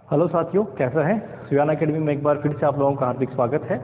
Hello साथियों, कैसा है। सुयान एकेडमी में एक बार फिर से आप लोगों का हार्दिक स्वागत है।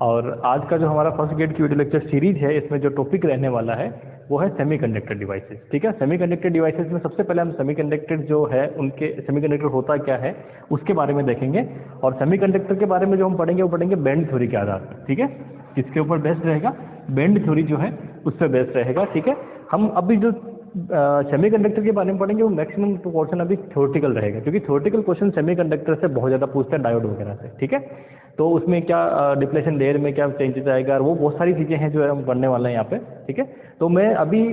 और आज का जो हमारा फर्स्ट गेट की वीडियो लेक्चर सीरीज है, इसमें जो टॉपिक रहने वाला है वो है सेमीकंडक्टर डिवाइसेस। ठीक है, सेमीकंडक्टर डिवाइसेस में सबसे पहले हम सेमीकंडक्टर जो है उनके सेमीकंडक्टर होता क्या है उसके बारे में देखेंगे। और सेमीकंडक्टर के बारे में जो हम पढ़ेंगे वो पढ़ेंगे बैंड थ्योरी के आधार पर। ठीक है, किसके ऊपर बेस्ड रहेगा? बैंड थ्योरी जो है उस पर बेस्ड रहेगा। ठीक है, हम अभी जो सेमीकंडक्टर के बारे में पढ़ेंगे वो मैक्सिमम पोर्शन अभी थ्योरेटिकल रहेगा, क्योंकि थ्योरेटिकल क्वेश्चन सेमीकंडक्टर से बहुत ज़्यादा पूछते हैं, डायोड वगैरह से। ठीक है, तो उसमें क्या डिप्लेशन लेयर में क्या चेंजेस आएगा, वो बहुत सारी चीज़ें हैं जो हम पढ़ने वाले हैं यहाँ पे। ठीक है, तो मैं अभी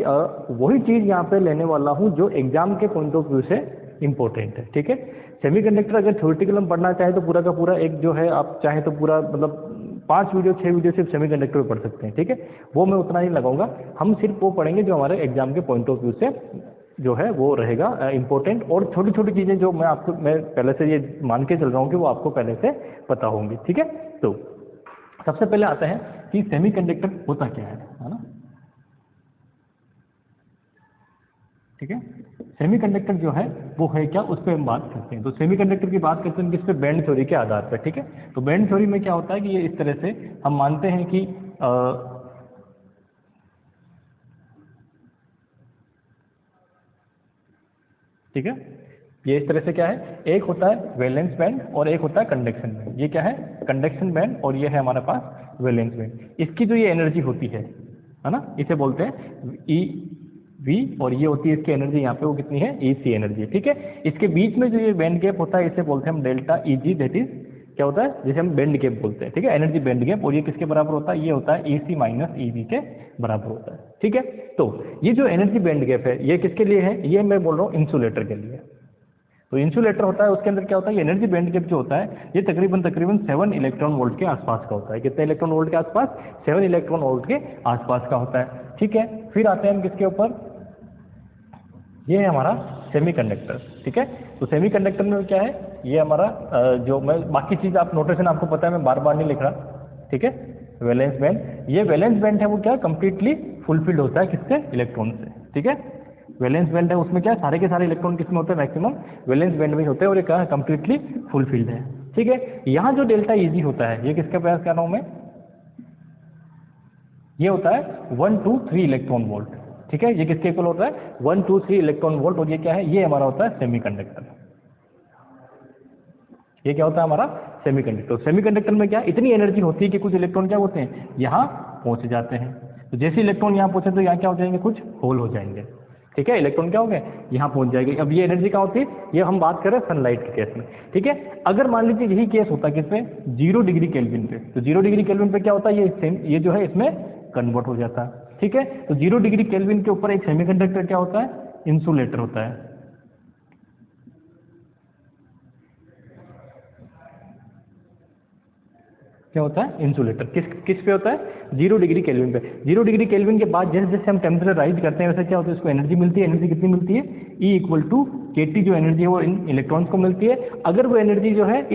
वही चीज़ यहाँ पे लेने वाला हूँ जो एग्जाम के पॉइंट ऑफ व्यू से इम्पोर्टेंट है। ठीक है, सेमीकंडक्टर अगर थ्योरेटिकल हम पढ़ना चाहें तो पूरा का पूरा एक जो है, आप चाहें तो पूरा मतलब 5 वीडियो 6 वीडियो सिर्फ सेमीकंडक्टर पे पढ़ सकते हैं। ठीक है, वो मैं उतना ही लगाऊंगा। हम सिर्फ वो पढ़ेंगे जो हमारे एग्जाम के पॉइंट ऑफ व्यू से जो है वो रहेगा इंपॉर्टेंट। और छोटी छोटी चीज़ें जो मैं पहले से ये मान के चल रहा हूँ कि वो आपको पहले से पता होंगी। ठीक है, तो सबसे पहले आते हैं कि सेमीकंडक्टर होता क्या है ना। ठीक है, सेमीकंडक्टर जो है वो है क्या, उस पर हम बात करते हैं। तो सेमीकंडक्टर की बात करते हैं किस पे? बैंड थ्योरी के आधार पर। ठीक है, तो बैंड थ्योरी में क्या होता है कि ये इस तरह से हम मानते हैं कि ठीक है, ये इस तरह से क्या है, एक होता है वैलेंस बैंड और एक होता है कंडक्शन बैंड। ये क्या है? कंडक्शन बैंड, और ये है हमारे पास वैलेंस बैंड। इसकी जो ये एनर्जी होती है ना, इसे बोलते हैं ई वी, और ये होती है इसकी एनर्जी यहाँ पे, वो कितनी है? ई सी एनर्जी। ठीक है, इसके बीच में जो ये बैंड गैप होता है इसे बोलते हैं हम delta E G, that is क्या होता है, जिसे हम बैंड गैप बोलते हैं। ठीक है, एनर्जी बैंड गैप, और ये किसके बराबर होता है? ये होता है ई सी माइनस ई वी के बराबर होता है। ठीक है, तो ये जो एनर्जी बैंड गैप है ये किसके लिए है? ये मैं बोल रहा हूँ इंसुलेटर के लिए। तो इंसुलेटर होता है, उसके अंदर क्या होता है, ये एनर्जी बैंड गैप जो होता है ये तकरीबन 7 इलेक्ट्रॉन वोल्ट के आसपास का होता है। कितने इलेक्ट्रॉन वोल्ट के आसपास? 7 इलेक्ट्रॉन वोल्ट के आसपास का होता है। ठीक है, फिर आते हैं हम किसके ऊपर? ये है हमारा सेमीकंडक्टर। ठीक है, तो सेमीकंडक्टर में क्या है, ये हमारा जो मैं बाकी चीज़ आप नोटेशन आपको पता है, मैं बार बार नहीं लिख रहा। ठीक है, वैलेंस बैंड, ये वैलेंस बैंड है वो क्या कंप्लीटली फुलफिल्ड होता है किससे? इलेक्ट्रॉन से। ठीक है, वैलेंस बैंड है उसमें क्या सारे के सारे इलेक्ट्रॉन किसमें होते हैं? मैक्सिमम वैलेंस बैंड में होते हैं, और ये क्या कंप्लीटली फुलफिल्ड है। ठीक है, यहाँ जो डेल्टा ईजी होता है ये किसका प्रयास कर रहा हूँ मैं? ये होता है 1 2 3 इलेक्ट्रॉन वोल्ट। ठीक है, ये किसके इक्वल होता है? 1 2 3 इलेक्ट्रॉन वोल्ट। और ये क्या है? ये हमारा होता है सेमीकंडक्टर। ये क्या होता है हमारा? सेमीकंडक्टर। सेमीकंडक्टर में क्या इतनी एनर्जी होती है कि कुछ इलेक्ट्रॉन क्या होते हैं, यहाँ पहुंच जाते हैं। तो जैसे इलेक्ट्रॉन यहाँ पहुंचे तो यहाँ क्या हो जाएंगे? कुछ होल हो जाएंगे। ठीक है, इलेक्ट्रॉन क्या हो गए? यहाँ पहुंच जाएगी। अब ये एनर्जी कहाँ होती है? ये हम बात कर रहे हैं सनलाइट के केस में। ठीक है, अगर मान लीजिए यही केस होता है किस पे? 0 डिग्री केल्विन पे, तो 0 डिग्री केल्विन पे क्या होता है, ये जो है इसमें कन्वर्ट हो जाता है। ठीक है, तो 0 डिग्री केल्विन के ऊपर एक सेमीकंडक्टर क्या होता है? इंसुलेटर होता है। क्या होता है? इंसुलेटर। किस पे होता है? 0 डिग्री केल्विन पे। 0 डिग्री केल्विन के बाद जैसे जैसे हम टेम्परेचर राइज करते हैं वैसे क्या होता है, इसको एनर्जी मिलती है। एनर्जी कितनी मिलती है? E इक्वल टू के टी, जो एनर्जी है वो इन इलेक्ट्रॉन्स को मिलती है। अगर वो एनर्जी जो है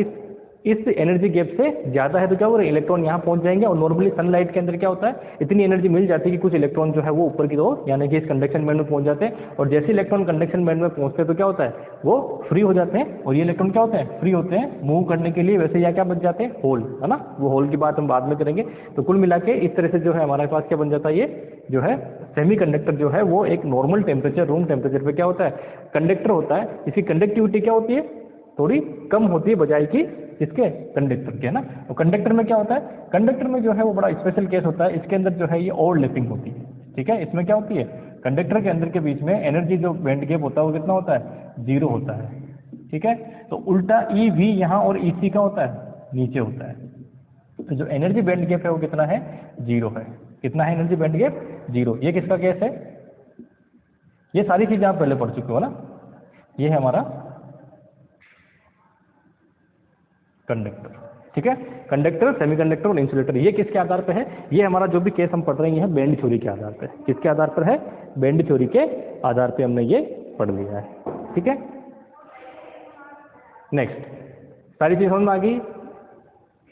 इस एनर्जी गैप से ज़्यादा है तो क्या होगा? इलेक्ट्रॉन यहाँ पहुँच जाएंगे। और नॉर्मली सनलाइट के अंदर क्या होता है, इतनी एनर्जी मिल जाती है कि कुछ इलेक्ट्रॉन जो है वो ऊपर की ओर यानी कि इस कंडक्शन बैंड में पहुँच जाते हैं। और जैसे इलेक्ट्रॉन कंडक्शन बैंड में पहुँचते हैं तो क्या होता है, वो फ्री हो जाते हैं। और ये इलेक्ट्रॉन क्या होते हैं? फ्री होते हैं मूव करने के लिए। वैसे यहाँ क्या बच जाते हैं? होल, है ना। वो होल की बात हम बाद में करेंगे। तो कुल मिला के इस तरह से जो है हमारे पास क्या बन जाता है, ये जो है सेमीकंडक्टर जो है वो एक नॉर्मल टेम्परेचर, रूम टेम्परेचर पे क्या होता है? कंडक्टर होता है। इसकी कंडक्टिविटी क्या होती है? थोड़ी कम होती है बजाय की इसके कंडक्टर के, है ना। तो कंडक्टर में क्या होता है? कंडक्टर में जो है वो बड़ा स्पेशल केस होता है। इसके अंदर जो है ये ओवरलैपिंग होती है। ठीक है, इसमें क्या होती है? कंडक्टर के अंदर के बीच में एनर्जी जो बैंड गैप होता है वो कितना होता है? 0 होता है। ठीक है, तो उल्टा ई वी यहाँ और ई सी का होता है? नीचे होता है। तो जो एनर्जी बैंड गैप है वो कितना है? 0 है। कितना है एनर्जी बैंड गैप? 0। ये किसका केस है? ये सारी चीजें आप पहले पढ़ चुके हो ना। ये है हमारा कंडक्टर। ठीक है, कंडक्टर, सेमीकंडक्टर और इंसुलेटर, ये किसके आधार पर है? ये हमारा जो भी केस हम पढ़ रहे हैं बैंड थ्योरी के आधार पर। किसके आधार पर है? बैंड थ्योरी के आधार पर हमने ये पढ़ लिया है। ठीक है, नेक्स्ट सारी चीज समझ में आ गई।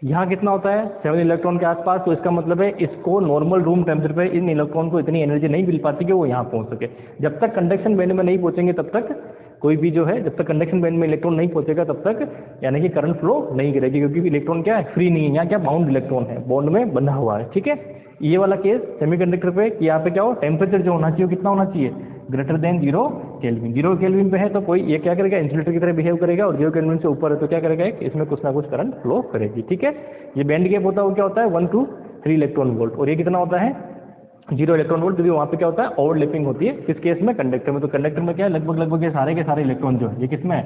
यहाँ कितना होता है? 7 इलेक्ट्रॉन के आसपास। तो इसका मतलब है इसको नॉर्मल रूम टेम्परेचर पे इन इलेक्ट्रॉन को इतनी एनर्जी नहीं मिल पाती कि वो यहाँ पहुँच सके। जब तक कंडक्शन बैंड में नहीं पहुँचेंगे तब तक कोई भी जो है जब तक कंडक्शन बैंड में इलेक्ट्रॉन नहीं पहुंचेगा तब तक यानी कि करंट फ्लो नहीं करेगी, क्योंकि इलेक्ट्रॉन क्या है, फ्री नहीं है, यहाँ क्या बाउंड इलेक्ट्रॉन है, बॉन्ड में बंधा हुआ है। ठीक है, ये वाला केस सेमीकंडक्टर पे कि यहाँ पे क्या हो, टेम्परेचर जो होना चाहिए कितना होना चाहिए, ग्रेटर देन 0 केल्विन। 0 केल्विन पे है तो कोई ये क्या करेगा, इंसुलेटर की तरह बिहेव करेगा, और 0 केल्विन से ऊपर है तो क्या करेगा, इसमें कुछ ना कुछ करंट फ्लो करेगी। ठीक है, ये बैंड गैप होता है वो क्या होता है 1 to 3 इलेक्ट्रॉन वोल्ट, और ये कितना होता है 0 इलेक्ट्रॉन वोल्ट, क्योंकि वहाँ पे क्या होता है ओवरलैपिंग होती है, किस केस में, कंडक्टर में। तो कंडक्टर में क्या है, लगभग ये सारे के सारे इलेक्ट्रॉन जो है ये किस में है,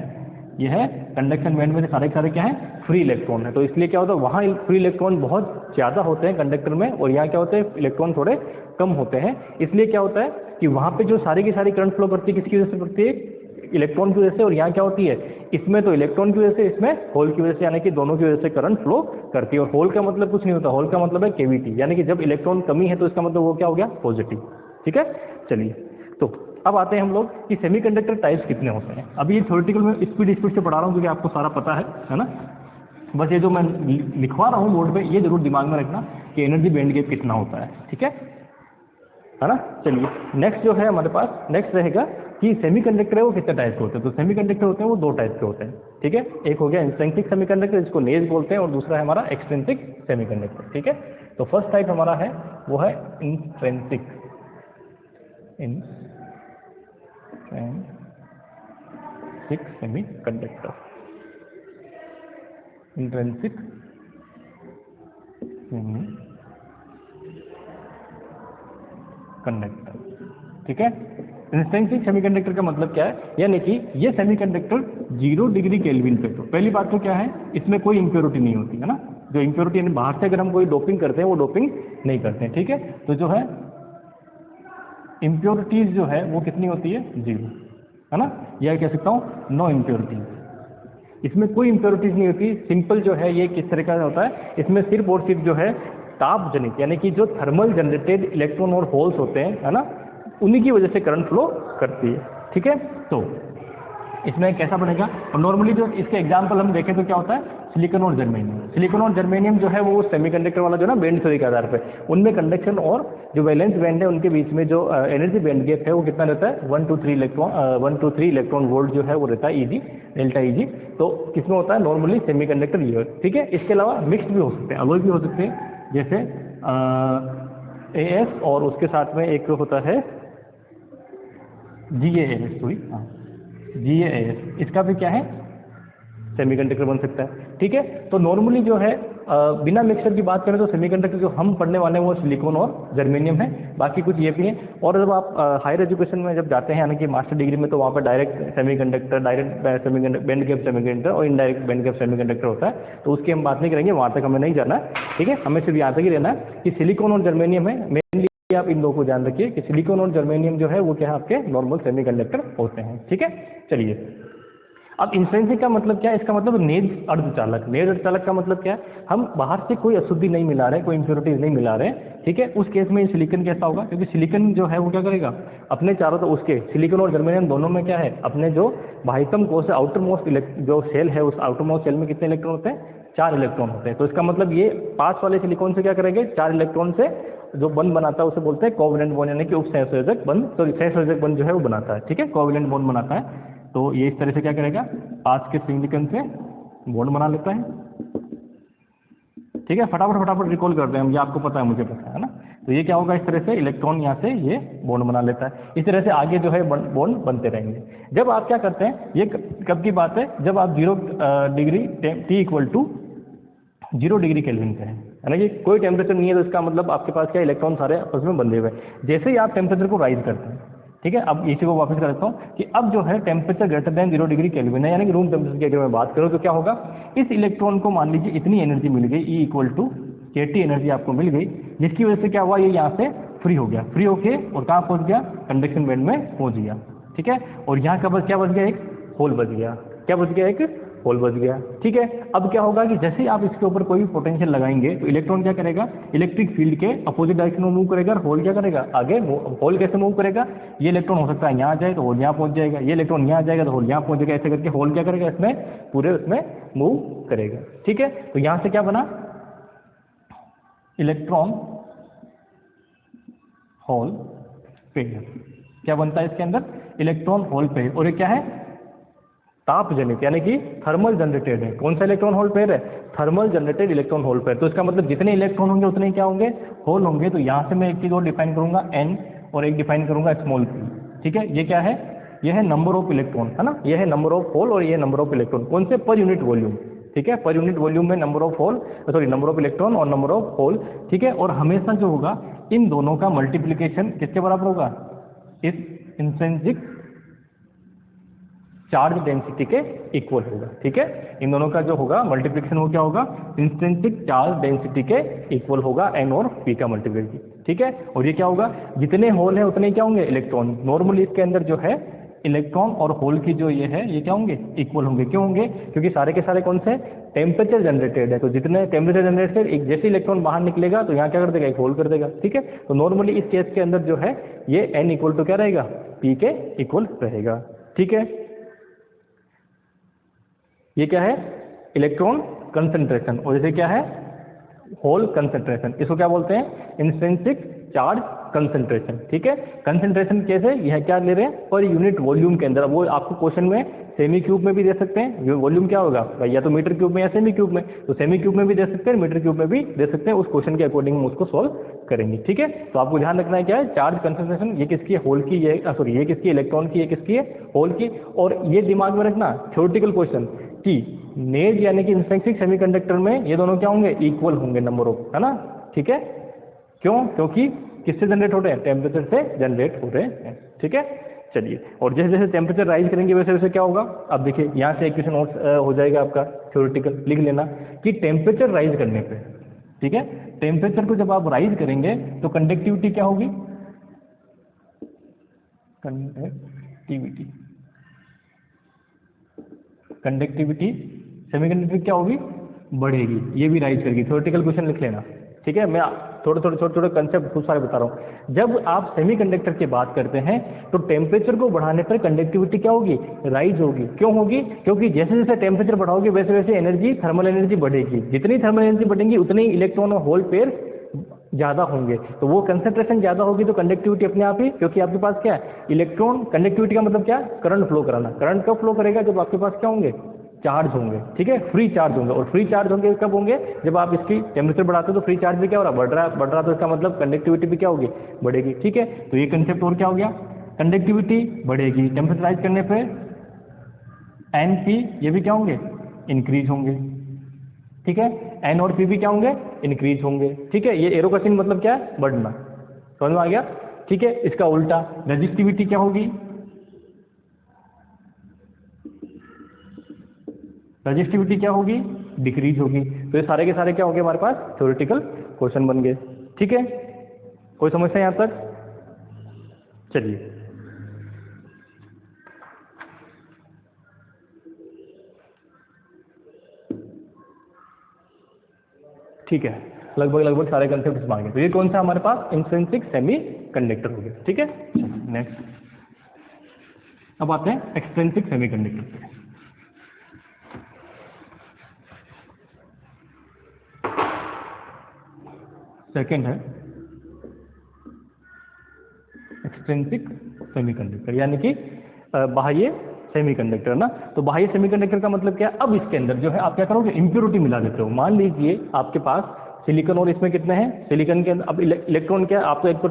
ये है कंडक्शन बैंड में सारे के सारे क्या है, फ्री इलेक्ट्रॉन है। तो इसलिए क्या होता है वहाँ फ्री इलेक्ट्रॉन बहुत ज़्यादा होते हैं कंडक्टर में, और यहाँ क्या होते हैं इलेक्ट्रॉन थोड़े कम होते हैं। इसलिए क्या होता है कि वहाँ पे जो सारी की सारी करंट फ्लो करती है किसकी वजह से करती है, इलेक्ट्रॉन की वजह से, और यहाँ क्या होती है, इसमें तो इलेक्ट्रॉन की वजह से, इसमें होल की वजह से, यानी कि दोनों की वजह से करंट फ्लो करती है। और होल का मतलब कुछ नहीं होता, होल का मतलब है केविटी, यानी कि जब इलेक्ट्रॉन कमी है तो इसका मतलब वो क्या हो गया, पॉजिटिव। ठीक है, चलिए तो अब आते हैं हम लोग कि सेमीकंडक्टर टाइप्स कितने होते हैं। अभी ये थ्योरेटिकल में स्पीड से पढ़ा रहा हूँ क्योंकि आपको सारा पता है ना, बस ये जो मैं लिखवा रहा हूँ बोर्ड पे ये जरूर दिमाग में रखना कि एनर्जी बैंड गैप कितना होता है। ठीक है ना, चलिए नेक्स्ट जो है हमारे पास, नेक्स्ट रहेगा कि सेमीकंडक्टर है वो कितने टाइप के होते हैं। तो सेमीकंडक्टर होते हैं वो 2 टाइप के होते हैं। ठीक है, एक हो गया इंट्रिंसिक सेमीकंडक्टर जिसको नेज बोलते हैं, और दूसरा है हमारा एक्सट्रिंसिक सेमीकंडक्टर। ठीक है, तो फर्स्ट टाइप हमारा है वो है इंट्रिंसिक सेमीकंडक्टर, इंट्रिंसिक कंडक्टर। ठीक है, इंट्रिंसिक सेमीकंडक्टर का मतलब क्या है, यानी कि ये सेमीकंडक्टर 0 डिग्री केल्विन पे, तो पहली बात तो क्या है इसमें कोई इंप्योरिटी नहीं होती है ना, जो इंप्योरिटी यानी बाहर से अगर हम कोई डोपिंग करते हैं वो डोपिंग नहीं करते हैं। ठीक है, तो जो है इंप्योरिटीज जो है वो कितनी होती है, 0, है ना, या कह सकता हूँ नो इंप्योरिटीज, इसमें कोई इंप्योरिटीज नहीं होती। सिंपल जो है ये किस तरह का होता है, इसमें सिर्फ और सिर्फ जो है ताप जनित यानी कि जो थर्मल जनरेटेड इलेक्ट्रॉन और होल्स होते हैं, है ना, उन्हीं की वजह से करंट फ्लो करती है। ठीक है, तो इसमें कैसा बनेगा, और नॉर्मली जो इसके एग्जाम्पल हम देखें तो क्या होता है, सिलिकॉन और जर्मेनियम। सिलिकॉन और जर्मेनियम जो है वो सेमीकंडक्टर वाला जो ना बैंड थ्योरी के आधार पे, उनमें कंडक्शन और जो वैलेंस बैंड है उनके बीच में जो एनर्जी बैंड गैप है वो कितना रहता है, 1 to 3 इलेक्ट्रॉन वोल्ट जो है वो रहता है ईजी, डेल्टा ईजी। तो किसमें होता है नॉर्मली सेमीकंडक्टर ये। ठीक है, इसके अलावा मिक्स भी हो सकते हैं, अलॉय भी हो सकते हैं, जैसे AS और उसके साथ में एक होता है GaAs, सॉरी हाँ GaAs, इसका भी क्या है सेमीकंडक्टर बन सकता है। ठीक है, तो नॉर्मली जो है बिना मिक्सर की बात करें तो सेमीकंडक्टर जो हम पढ़ने वाले हैं वो सिलिकॉन और जर्मेनियम है, बाकी कुछ ये भी है। और जब आप हायर एजुकेशन में जब जाते हैं यानी कि मास्टर डिग्री में, तो वहाँ पर direct semiconductor, direct semiconductor, band gap semiconductor और इनडायरेक्ट बैंड गैप सेमीकंडक्टर होता है, तो उसकी हम बात नहीं करेंगे, वहाँ तक हमें नहीं जाना है। ठीक है, हमें सिर्फ यहाँ तक ही रहना है कि सिलिकॉन और जर्मेनियम है मेनली, आप इन दो को ध्यान रखिए कि सिलिकॉन और जर्मेनियम जो है वो क्या है आपके नॉर्मल सेमीकंडक्टर होते हैं। ठीक है, चलिए अब इंट्रिंसिक का मतलब क्या है, इसका मतलब नेज अर्धचालक। नेज अर्धचालक का मतलब क्या है, हम बाहर से कोई अशुद्धि नहीं मिला रहे, कोई इंप्योरिटीज नहीं मिला रहे। ठीक है, उस केस में सिलिकॉन कैसा होगा, क्योंकि सिलिकॉन जो है वो क्या करेगा अपने चारों, तो उसके सिलिकॉन और जर्मेनियम दोनों में क्या है, अपने जो बाह्यतम कोश है, आउटर मोस्ट जो सेल है, उस आउटर मोस्ट सेल में कितने इलेक्ट्रॉन होते हैं, 4 इलेक्ट्रॉन होते हैं। तो इसका मतलब ये 5 वाले सिलिकॉन से क्या करेंगे, 4 इलेक्ट्रॉन से जो बंध बनाता है उसे बोलते हैं कोवैलेंट बॉन्ड, यानी कि उपसहसंयोजक बंध, सॉरी सहसंयोजक बंध जो है वो बनाता है। ठीक है, कोवैलेंट बॉन्ड बनाता है। तो ये इस तरह से क्या करेगा, 5 के सिलिकॉन से बॉन्ड बना लेता है। ठीक है, फटाफट रिकॉल करते हैं हम, ये आपको पता है, मुझे पता है ना। तो ये क्या होगा, इस तरह से इलेक्ट्रॉन यहाँ से ये बॉन्ड बना लेता है। इस तरह से आगे जो है बॉन्ड बनते रहेंगे। जब आप क्या करते हैं, ये कब की बात है, जब आप 0 डिग्री T = 0 डिग्री केल्विन पे है ना, कि कोई टेम्परेचर नहीं है, तो इसका मतलब आपके पास क्या इलेक्ट्रॉन सारे आपस में बंधे हुए हैं। जैसे ही आप टेम्परेचर को राइज करते हैं, ठीक है, अब इसी को वापस कर देता हूँ कि अब जो है temperature greater than 0 degree kelvin है, यानी कि रूम टेम्परेचर की अगर मैं बात करूँ तो क्या होगा, इस इलेक्ट्रॉन को मान लीजिए इतनी एनर्जी मिल गई, E = kT एनर्जी आपको मिल गई, जिसकी वजह से क्या हुआ, ये यहाँ से फ्री हो गया, फ्री होके और कहाँ पहुँच गया, कंडक्शन बैंड में पहुँच गया। ठीक है, और यहाँ का बस क्या बच गया, एक होल बच गया, क्या बच गया, एक होल बच गया। ठीक है, अब क्या होगा कि जैसे ही आप इसके ऊपर कोई भी पोटेंशियल लगाएंगे तो इलेक्ट्रॉन क्या करेगा, इलेक्ट्रिक फील्ड के अपोजिट डायरेक्शन में मूव करेगा, और होल क्या करेगा, आगे होल कैसे मूव करेगा, ये इलेक्ट्रॉन हो सकता है यहाँ जाए तो होल यहाँ पहुँच जाएगा, ये इलेक्ट्रॉन यहाँ जाएगा तो होल यहाँ पहुँच जाएगा, ऐसे करके होल क्या करेगा, इसमें पूरे उसमें मूव करेगा। ठीक है, तो यहाँ से क्या बना, इलेक्ट्रॉन होल पेयर, क्या बनता है इसके अंदर, इलेक्ट्रॉन होल पेयर। और ये क्या है, ताप जनित यानी कि थर्मल जनरेटेड है। कौन सा इलेक्ट्रॉन होल पेयर है? Thermal generated electron hole pair. तो इसका मतलब जितने इलेक्ट्रॉन होंगे उतने क्या होंगे? होल होंगे। तो यहाँ से मैं एक चीज़ और डिफाइन करूंगा n, और एक डिफाइन करूंगा स्मॉल p। ठीक है, ये क्या है? ये है नंबर ऑफ इलेक्ट्रॉन, है ना, ये है नंबर ऑफ होल और ये नंबर ऑफ इलेक्ट्रॉन। कौन से? पर यूनिट वॉल्यूम। ठीक है, पर यूनिट वॉल्यूम में number of hole, sorry number of electron और नंबर ऑफ होल। ठीक है, और हमेशा जो होगा इन दोनों का मल्टीप्लीकेशन किसके बराबर होगा? इस इंट्रिंसिक चार्ज डेंसिटी के इक्वल होगा। ठीक है, इन दोनों का जो होगा मल्टीप्लिकेशन वो क्या होगा? इंट्रिंसिक चार्ज डेंसिटी के इक्वल होगा, n और p का मल्टीप्लिकेशन। ठीक है, और ये क्या होगा? जितने होल हैं उतने क्या होंगे? इलेक्ट्रॉन। नॉर्मली इसके अंदर जो है इलेक्ट्रॉन और होल की जो ये है ये क्या होंगे? इक्वल होंगे। क्यों होंगे? क्योंकि सारे के सारे कौन से? टेम्परेचर जनरेटेड है। तो जितने टेम्परेचर जनरेटेड, एक जैसे इलेक्ट्रॉन बाहर निकलेगा तो यहाँ क्या कर देगा? एक होल कर देगा। ठीक है, तो नॉर्मली इस केस के अंदर जो है ये n इक्वल टू क्या रहेगा? p के इक्वल रहेगा। ठीक है, ये क्या है? इलेक्ट्रॉन कंसंट्रेशन, और जैसे क्या है? Hole concentration. इसको क्या बोलते हैं? Intrinsic charge concentration. ठीक है, कंसंट्रेशन कैसे? यह क्या ले रहे हैं? पर यूनिट वॉल्यूम के अंदर। वो आपको क्वेश्चन में सेमी क्यूब में भी दे सकते हैं। वॉल्यूम क्या होगा भाई? या तो मीटर क्यूब में या सेमी क्यूब में। तो सेमी क्यूब में भी दे सकते हैं, मीटर क्यूब में भी दे सकते हैं। उस क्वेश्चन के अकॉर्डिंग हम उसको सॉल्व करेंगे। ठीक है, तो आपको ध्यान रखना है क्या है? चार्ज कंसंट्रेशन, ये किसकी है? होल की। ये सॉरी ये किसकी? इलेक्ट्रॉन की। ये किसकी है? होल की। और ये दिमाग में रखना थ्योरेटिकल क्वेश्चन कि नेज यानी कि इंट्रिंसिक सेमीकंडक्टर में ये दोनों क्या होंगे? इक्वल होंगे नंबर ऑफ, है ना। ठीक है, क्यों? क्योंकि किससे जनरेट हो रहे हैं? टेम्परेचर से जनरेट हो रहे हैं। ठीक है, चलिए, और जैसे जैसे टेम्परेचर राइज करेंगे वैसे वैसे क्या होगा? अब देखिए यहाँ से एक क्वेश्चन और हो जाएगा आपका थ्योरेटिकल, लिख लेना कि टेम्परेचर राइज करने पे, ठीक है, टेम्परेचर को जब आप राइज करेंगे तो कंडक्टिविटी क्या होगी? कंडक्टिविटी सेमीकंडक्टर क्या होगी? बढ़ेगी। ये भी राइज करेगी। थ्योरेटिकल क्वेश्चन लिख लेना। ठीक है, मैं थोड़े छोटे कंसेप्ट खूब सारे बता रहा हूँ। जब आप सेमीकंडक्टर की बात करते हैं तो टेम्परेचर को बढ़ाने पर कंडक्टिविटी क्या होगी? राइज होगी। क्यों होगी? क्योंकि जैसे जैसे टेम्परेचर बढ़ाओगे वैसे वैसे एनर्जी, थर्मल एनर्जी बढ़ेगी। जितनी थर्मल एनर्जी बढ़ेगी उतने ही इलेक्ट्रॉन और होल पेयर ज़्यादा होंगे। तो वो कंसंट्रेशन ज़्यादा होगी तो कंडक्टिविटी अपने आप ही, क्योंकि आपके पास क्या है? इलेक्ट्रॉन। कंडक्टिविटी का मतलब क्या? करंट फ्लो कराना। करंट कब फ्लो करेगा? जब आपके पास क्या होंगे? चार्ज होंगे। ठीक है, फ्री चार्ज होंगे। और फ्री चार्ज होंगे कब होंगे? जब आप इसकी टेम्परेचर बढ़ाते हो तो फ्री चार्ज भी क्या हो रहा है? बढ़ रहा। तो इसका मतलब कंडक्टिविटी भी क्या होगी? बढ़ेगी। ठीक है, तो ये कंसेप्ट और क्या हो गया? कंडक्टिविटी बढ़ेगी टेम्परेचर राइज करने पे। एन पी ये भी क्या होंगे? इंक्रीज होंगे। ठीक है, एन और पी भी क्या होंगे? इंक्रीज होंगे। ठीक है, ये एरो का चिन्ह मतलब क्या है? बढ़ना। समझ में आ गया? ठीक है, इसका उल्टा रेजिस्टिविटी क्या होगी? रजिस्टिविटी क्या होगी? डिक्रीज होगी। तो ये सारे के सारे क्या होंगे हमारे पास? थ्योरेटिकल क्वेश्चन बन गए। ठीक है, कोई समस्या यहाँ तक? चलिए, ठीक है, लगभग सारे कंसेप्ट इसमें आ गए। तो ये कौन सा हमारे पास? इंट्रिंसिक सेमी कंडक्टर हो गया। ठीक है, नेक्स्ट अब आते हैं एक्सट्रिंसिक सेमी कंडक्टर पे। सेकेंड है एक्सट्रिंसिक सेमीकंडक्टर, यानी कि बाह्य सेमीकंडक्टर ना। तो बाह्य सेमीकंडक्टर का मतलब क्या है? अब इसके अंदर जो है आप क्या करोगे? इम्प्योरिटी मिला देते हो। मान लीजिए आपके पास सिलिकॉन और इसमें कितने हैं? सिलिकॉन के अंदर अब इलेक्ट्रॉन क्या है? आप तो एक तो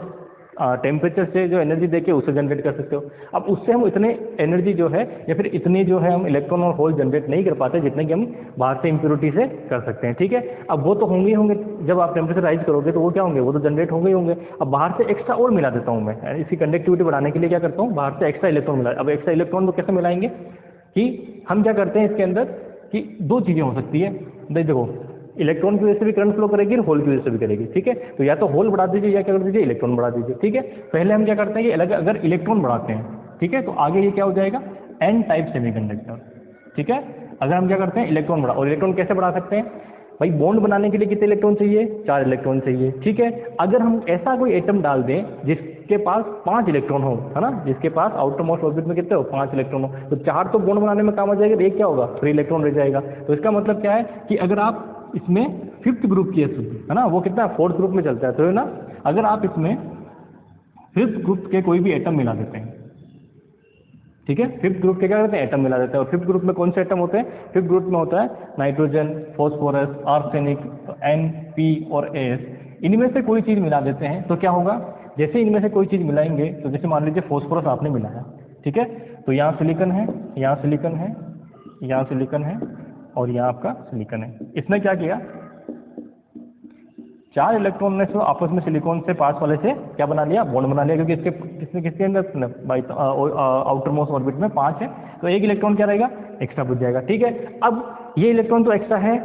टेम्परेचर से जो एनर्जी देके उससे जनरेट कर सकते हो। अब उससे हम इतने एनर्जी जो है या फिर इतने जो है हम इलेक्ट्रॉन और होल जनरेट नहीं कर पाते जितने कि हम बाहर से इम्प्योरिटी से कर सकते हैं। ठीक है, अब वो तो होंगे ही होंगे। जब आप टेम्परेचर राइज करोगे तो वो क्या होंगे? वो तो जनरेट होंगे ही होंगे। अब बाहर से एक्स्ट्रा और मिला देता हूँ मैं। इसकी कंडक्टिविटी बढ़ाने के लिए क्या करता हूँ? बाहर से एक्स्ट्रा इलेक्ट्रॉन मिला। अब एक्स्ट्रा इलेक्ट्रॉन तो कैसे मिलाएंगे? कि हम क्या करते हैं इसके अंदर कि दो चीज़ें हो सकती है। देखो, इलेक्ट्रॉन की वजह से भी करंट फ्लो करेगी और होल की वजह से भी करेगी। ठीक है, तो या तो होल बढ़ा दीजिए या क्या कर दीजिए? इलेक्ट्रॉन बढ़ा दीजिए। ठीक है, पहले हम क्या करते हैं कि अलग अगर इलेक्ट्रॉन बढ़ाते हैं, ठीक है, तो आगे ये क्या हो जाएगा? N type semiconductor. ठीक है, अगर हम क्या करते हैं? इलेक्ट्रॉन बढ़ा। और इलेक्ट्रॉन कैसे बढ़ा सकते हैं भाई? बॉन्ड बनाने के लिए कितने इलेक्ट्रॉन चाहिए? 4 इलेक्ट्रॉन चाहिए। ठीक है, अगर हम ऐसा कोई एटम डाल दें जिसके पास 5 इलेक्ट्रॉन हो, है ना, जिसके पास आउटर मोस्ट ऑर्बिट में कितने हो? 5 इलेक्ट्रॉन हो, तो 4 तो बॉन्ड बनाने में काम आ जाएगा, एक क्या होगा? फ्री इलेक्ट्रॉन रह जाएगा। तो इसका मतलब क्या है कि अगर आप इसमें 5th ग्रुप की है ना, वो कितना? 4th ग्रुप में चलता है। तो है ना, अगर आप इसमें 5th ग्रुप के कोई भी एटम मिला देते हैं, ठीक है। फिफ्थ ग्रुप के क्या करते हैं, एटम मिला देते हैं। और फिफ्थ ग्रुप में कौन से एटम होते हैं, फिफ्थ ग्रुप में होता है nitrogen, phosphorus, arsenic, N, P और एस। इनमें से कोई चीज़ मिला देते हैं तो क्या होगा, जैसे इनमें से कोई चीज़ मिलाएंगे तो जैसे मान लीजिए फॉस्फोरस आपने मिलाया, ठीक है, तो यहाँ सिलिकन है, यहाँ सिलिकन है, यहाँ सिलिकन है और यहाँ आपका सिलिकन है। इसने क्या किया, 4 इलेक्ट्रॉन ने तो आपस में सिलिकॉन से पास वाले से क्या बना लिया, बॉन्ड बना लिया, क्योंकि इसके किसके अंदर बाई आउटर मोस्ट ऑर्बिट में 5 है, तो एक इलेक्ट्रॉन क्या रहेगा, एक्स्ट्रा बच जाएगा। ठीक है, अब ये इलेक्ट्रॉन तो एक्स्ट्रा है,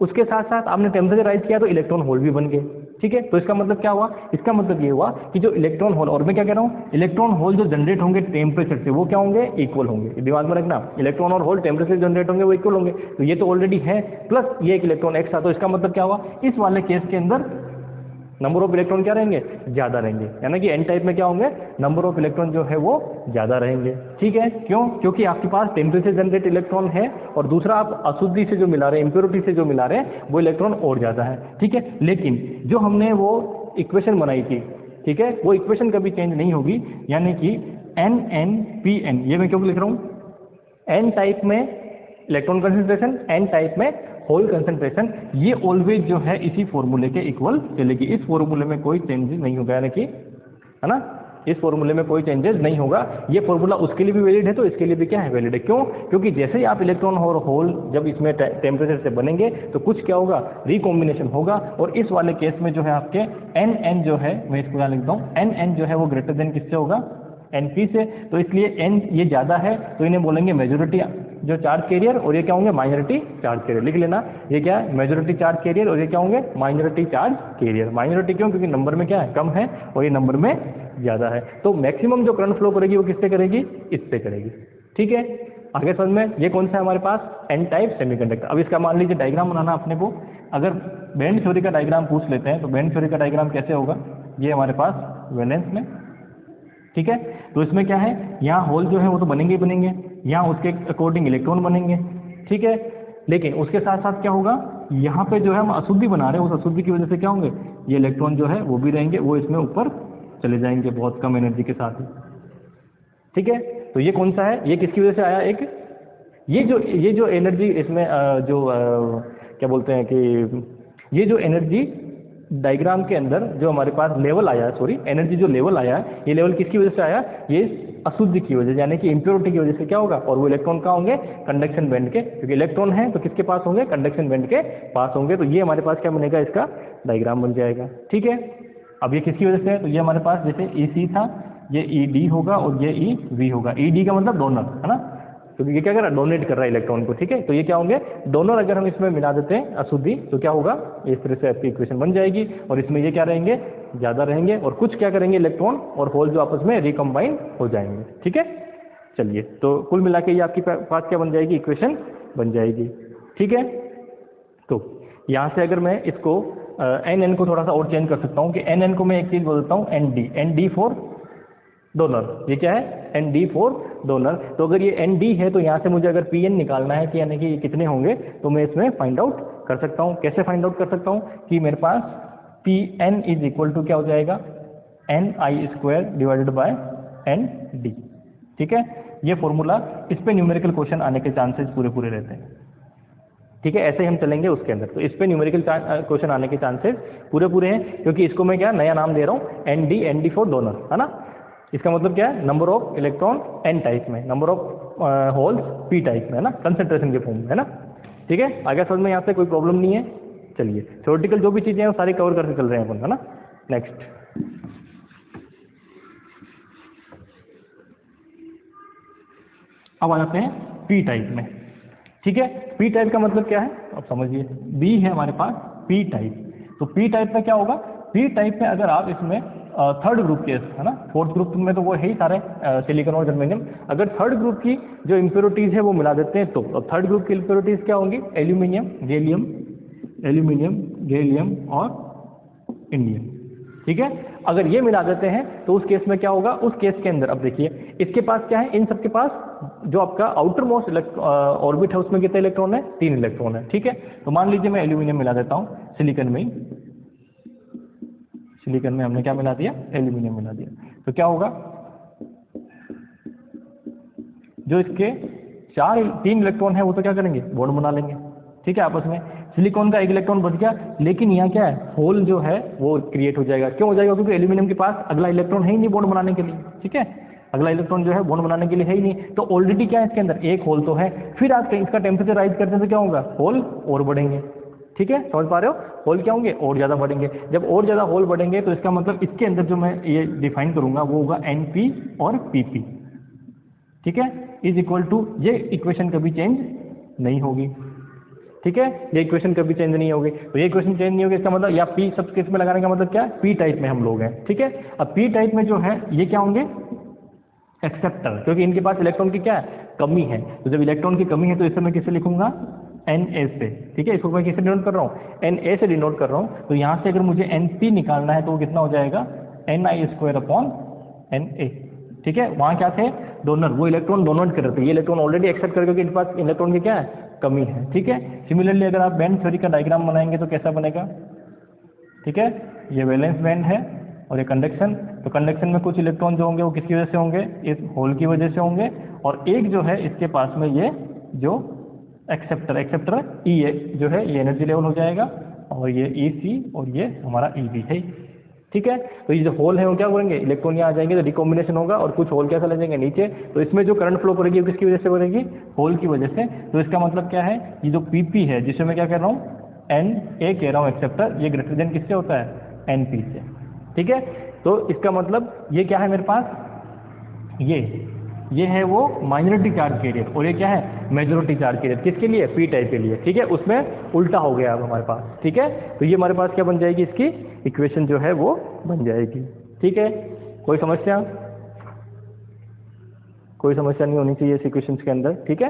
उसके साथ साथ आपने टेम्परेचर राइज किया तो इलेक्ट्रॉन होल भी बन गए। ठीक है, तो इसका मतलब क्या हुआ, इसका मतलब ये हुआ कि जो इलेक्ट्रॉन होल, और मैं क्या कह रहा हूँ, इलेक्ट्रॉन होल जो जनरेट होंगे टेम्परेचर से वो क्या होंगे, इक्वल होंगे। दिमाग में रखना, इलेक्ट्रॉन और होल टेम्परेचर जनरेट होंगे वो इक्वल होंगे, तो ये तो ऑलरेडी है, प्लस ये एक इलेक्ट्रॉन एक्स्ट्रा, तो इसका मतलब क्या हुआ, इस वाले केस के अंदर नंबर ऑफ इलेक्ट्रॉन क्या रहेंगे, ज़्यादा रहेंगे, यानी कि एन टाइप में क्या होंगे, नंबर ऑफ इलेक्ट्रॉन जो है वो ज़्यादा रहेंगे। ठीक है, क्यों, क्योंकि आपके पास टेम्परेचर जनरेट इलेक्ट्रॉन है और दूसरा आप अशुद्धि से जो मिला रहे हैं, इम्प्योरिटी से जो मिला रहे हैं, वो इलेक्ट्रॉन और ज़्यादा है। ठीक है, लेकिन जो हमने वो इक्वेशन बनाई थी, ठीक है, वो इक्वेशन कभी चेंज नहीं होगी, यानी कि एन एन पी एन, ये मैं क्यों लिख रहा हूँ, एन टाइप में इलेक्ट्रॉन कंसंट्रेशन, एन टाइप में होल कंसंट्रेशन, ये ऑलवेज जो है इसी फॉर्मूले के इक्वल चलेगी। इस फॉर्मूले में कोई चेंजेस नहीं होगा, यानी कि, है ना, इस फॉर्मूले में कोई चेंजेस नहीं होगा। ये फॉर्मूला उसके लिए भी वैलिड है तो इसके लिए भी क्या है, वैलिड है। क्यों, क्योंकि जैसे ही आप इलेक्ट्रॉन और होल जब इसमें टेम्परेचर से बनेंगे तो कुछ क्या होगा, रिकॉम्बिनेशन होगा, और इस वाले केस में जो है आपके एन एन जो है, मैं इसको यहाँ लिखता हूँ, एन एन जो है वो ग्रेटर देन किससे होगा, एन पी से, तो इसलिए एन ये ज़्यादा है तो इन्हें बोलेंगे मेजोरिटी जो चार्ज कैरियर, और ये क्या होंगे, माइनॉरिटी चार्ज कैरियर। लिख लेना, ये क्या है, मेजोरिटी चार्ज कैरियर, और ये क्या होंगे, माइनॉरिटी चार्ज कैरियर। माइनॉरिटी क्यों, क्योंकि नंबर में क्या है, कम है, और ये नंबर में ज़्यादा है। तो मैक्सिमम जो करंट फ्लो करेगी वो किससे करेगी, इससे करेगी। ठीक है, आगे समझ में, ये कौन सा है हमारे पास, एन टाइप सेमीकंडक्टर। अब इसका मान लीजिए डायग्राम बनाना अपने को, अगर बैंड थ्योरी का डायग्राम पूछ लेते हैं तो बैंड थ्योरी का डायग्राम कैसे होगा, ये हमारे पास वैलेंस में, ठीक है, तो इसमें क्या है, यहाँ होल जो है वो तो बनेंगे ही बनेंगे, यहाँ उसके अकॉर्डिंग इलेक्ट्रॉन बनेंगे। ठीक है, लेकिन उसके साथ साथ क्या होगा, यहाँ पे जो है हम अशुद्धि बना रहे हैं, उस अशुद्धि की वजह से क्या होंगे, ये इलेक्ट्रॉन जो है वो भी रहेंगे, वो इसमें ऊपर चले जाएंगे बहुत कम एनर्जी के साथ ही। ठीक है, तो ये कौन सा है, ये किसकी वजह से आया, एक ये जो एनर्जी इसमें क्या बोलते हैं कि ये जो एनर्जी डायग्राम के अंदर जो हमारे पास लेवल आया है, सॉरी एनर्जी जो लेवल आया है, ये लेवल किसकी वजह से आया, ये अशुद्धि की वजह से, यानी कि इम्प्योरिटी की वजह से क्या होगा, और वो इलेक्ट्रॉन कहाँ होंगे, कंडक्शन बैंड के, क्योंकि इलेक्ट्रॉन है तो किसके पास होंगे, कंडक्शन बैंड के पास होंगे। तो ये हमारे पास क्या बनेगा, इसका डायग्राम बन जाएगा। ठीक है, अब ये किसकी वजह से है, तो ये हमारे पास जैसे ई सी था, ये ई डी होगा और ये ई वी होगा। ई डी का मतलब डोनर, है ना, तो ये क्या कर रहा है, डोनेट कर रहा है इलेक्ट्रॉन को। ठीक है, तो ये क्या होंगे, डोनर अगर हम इसमें मिला देते हैं अशुद्धि तो क्या होगा, इस तरह से आपकी इक्वेशन बन जाएगी, और इसमें ये क्या रहेंगे, ज़्यादा रहेंगे, और कुछ क्या करेंगे, इलेक्ट्रॉन और होल जो आपस में रिकम्बाइन हो जाएंगे। ठीक है, चलिए, तो कुल मिला के ये आपकी पास क्या बन जाएगी, इक्वेशन बन जाएगी। ठीक है, तो यहाँ से अगर मैं इसको एन एन को थोड़ा सा और चेंज कर सकता हूँ कि एन एन को मैं एक चीज़ बोलता हूँ एन डी फॉर डोनर। ये क्या है, एन डी फॉर डोनर। तो अगर ये एन डी है तो यहाँ से मुझे अगर पी एन निकालना है कि यानी कि ये कितने होंगे, तो मैं इसमें फाइंड आउट कर सकता हूँ। कैसे फाइंड आउट कर सकता हूँ कि मेरे पास P N is equal to क्या हो जाएगा, N I square divided by N D. ठीक है, ये फॉर्मूला, इस पर न्यूमेरिकल क्वेश्चन आने के चांसेस पूरे रहते हैं। ठीक है, ऐसे ही हम चलेंगे उसके अंदर, तो इस पे न्यूमेरिकल क्वेश्चन आने के चांसेस पूरे हैं, क्योंकि इसको मैं क्या नया नाम दे रहा हूँ, एन डी फॉर डोनर, है ना। इसका मतलब क्या है, number of electron N type में, number of holes P type में, है ना, कंसंट्रेशन के फॉर्म में, है ना। ठीक है, आगे समझ में यहाँ से कोई प्रॉब्लम नहीं है। चलिए, थ्योरेटिकल जो भी चीज़ें हैं वो सारी कवर करके चल रहे हैं अपन, है ना। नेक्स्ट, अब आ जाते हैं पी टाइप में। ठीक है, पी टाइप का मतलब क्या है, अब समझिए, बी है हमारे पास पी टाइप, तो पी टाइप में क्या होगा, पी टाइप में अगर आप इसमें थर्ड ग्रुप केस, है ना, फोर्थ ग्रुप में तो वो है ही सारे सिलिकॉन और जर्मेनियम, अगर थर्ड ग्रुप की जो इम्प्योरिटीज़ है वो मिला देते हैं तो थर्ड ग्रुप की इम्प्योरिटीज़ क्या होंगी, एल्यूमिनियम, गैलियम और इंडियम। ठीक है, अगर ये मिला देते हैं तो उस केस में क्या होगा, उस केस के अंदर अब देखिए इसके पास क्या है, इन सबके पास जो आपका आउटर मोस्ट ऑर्बिट है उसमें कितने इलेक्ट्रॉन है, 3 इलेक्ट्रॉन है। ठीक है, तो मान लीजिए मैं एल्यूमिनियम मिला देता हूँ सिलिकॉन में, सिलिकॉन में हमने क्या मिला दिया, एल्यूमिनियम मिला दिया, तो क्या होगा, जो इसके 3 इलेक्ट्रॉन है वो तो क्या करेंगे, बॉन्ड बना लेंगे, ठीक है, आपस में। सिलिकॉन का 1 इलेक्ट्रॉन बच गया, लेकिन यहाँ क्या है, होल जो है वो क्रिएट हो जाएगा। क्यों हो जाएगा, क्योंकि एल्यूमिनियम के पास अगला इलेक्ट्रॉन है ही नहीं बॉन्ड बनाने के लिए, ठीक है, अगला इलेक्ट्रॉन जो है बॉन्ड बनाने के लिए है ही नहीं, तो ऑलरेडी क्या है इसके अंदर एक होल तो है। फिर आप इसका टेम्परेचर राइज करते हैं तो क्या होगा, होल और बढ़ेंगे, ठीक है, समझ पा रहे हो, होल क्या होंगे, और ज़्यादा बढ़ेंगे। जब और ज़्यादा होल बढ़ेंगे तो इसका मतलब इसके अंदर जो मैं ये डिफाइन करूंगा वो होगा NP और PP, ठीक है, इज इक्वल टू, ये इक्वेशन कभी चेंज नहीं होगी, ठीक है, ये इक्वेशन कभी चेंज नहीं होगी। तो ये इक्वेशन चेंज नहीं होगी, इसका मतलब, या P सब केस में लगाने का मतलब क्या है, P टाइप में हम लोग हैं, ठीक है। अब P टाइप में जो है ये क्या होंगे, एक्सेप्टर, क्योंकि इनके पास इलेक्ट्रॉन की क्या है, कमी है। तो जब इलेक्ट्रॉन की कमी है तो इसे मैं किससे लिखूंगा, Na से, ठीक है, इसको मैं किससे डिनोट कर रहा हूँ, Na से डिनोट कर रहा हूँ। तो यहाँ से अगर मुझे NP निकालना है तो वो कितना हो जाएगा, Ni²/Na, ठीक है। वहाँ क्या थे, डोनर, वो इलेक्ट्रॉन डोनेट कर रहे थे, ये इलेक्ट्रॉन ऑलरेडी एक्सेप्ट कर, क्योंकि इनके पास इलेक्ट्रॉन की क्या है, कमी है, ठीक है। सिमिलरली अगर आप बैंड थ्योरी का डायग्राम बनाएंगे तो कैसा बनेगा, ठीक है, ये वैलेंस बैंड है और ये कंडक्शन, तो कंडक्शन में कुछ इलेक्ट्रॉन जो होंगे वो किसकी वजह से होंगे, इस होल की वजह से होंगे, और एक जो है इसके पास में ये जो एक्सेप्टर E जो है ये एनर्जी लेवल हो जाएगा, और ये EC और ये हमारा EV है, ठीक है। तो ये जो होल है वो क्या करेंगे, इलेक्ट्रॉन यहाँ आ जाएंगे तो रिकॉम्बिनेशन होगा, और कुछ होल क्या चले जाएंगे नीचे, तो इसमें जो करंट फ्लो करेगी वो किसकी वजह से करेगी, होल की वजह से। तो इसका मतलब क्या है, ये जो PP है जिसमें मैं क्या कह रहा हूँ, Na कह रहा हूँ एक्सेप्टर, ये ग्रेटर देन किससे होता है, NP से, ठीक है। तो इसका मतलब ये क्या है मेरे पास, ये है वो माइनॉरिटी चार्ज कैरियर, और ये क्या है, मेजॉरिटी चार्ज कैरियर, किसके लिए, P टाइप के लिए, ठीक है। उसमें उल्टा हो गया अब हमारे पास, ठीक है। तो ये हमारे पास क्या बन जाएगी, इसकी इक्वेशन जो है वो बन जाएगी, ठीक है। कोई समस्या नहीं होनी चाहिए इस इक्वेशन के अंदर, ठीक है।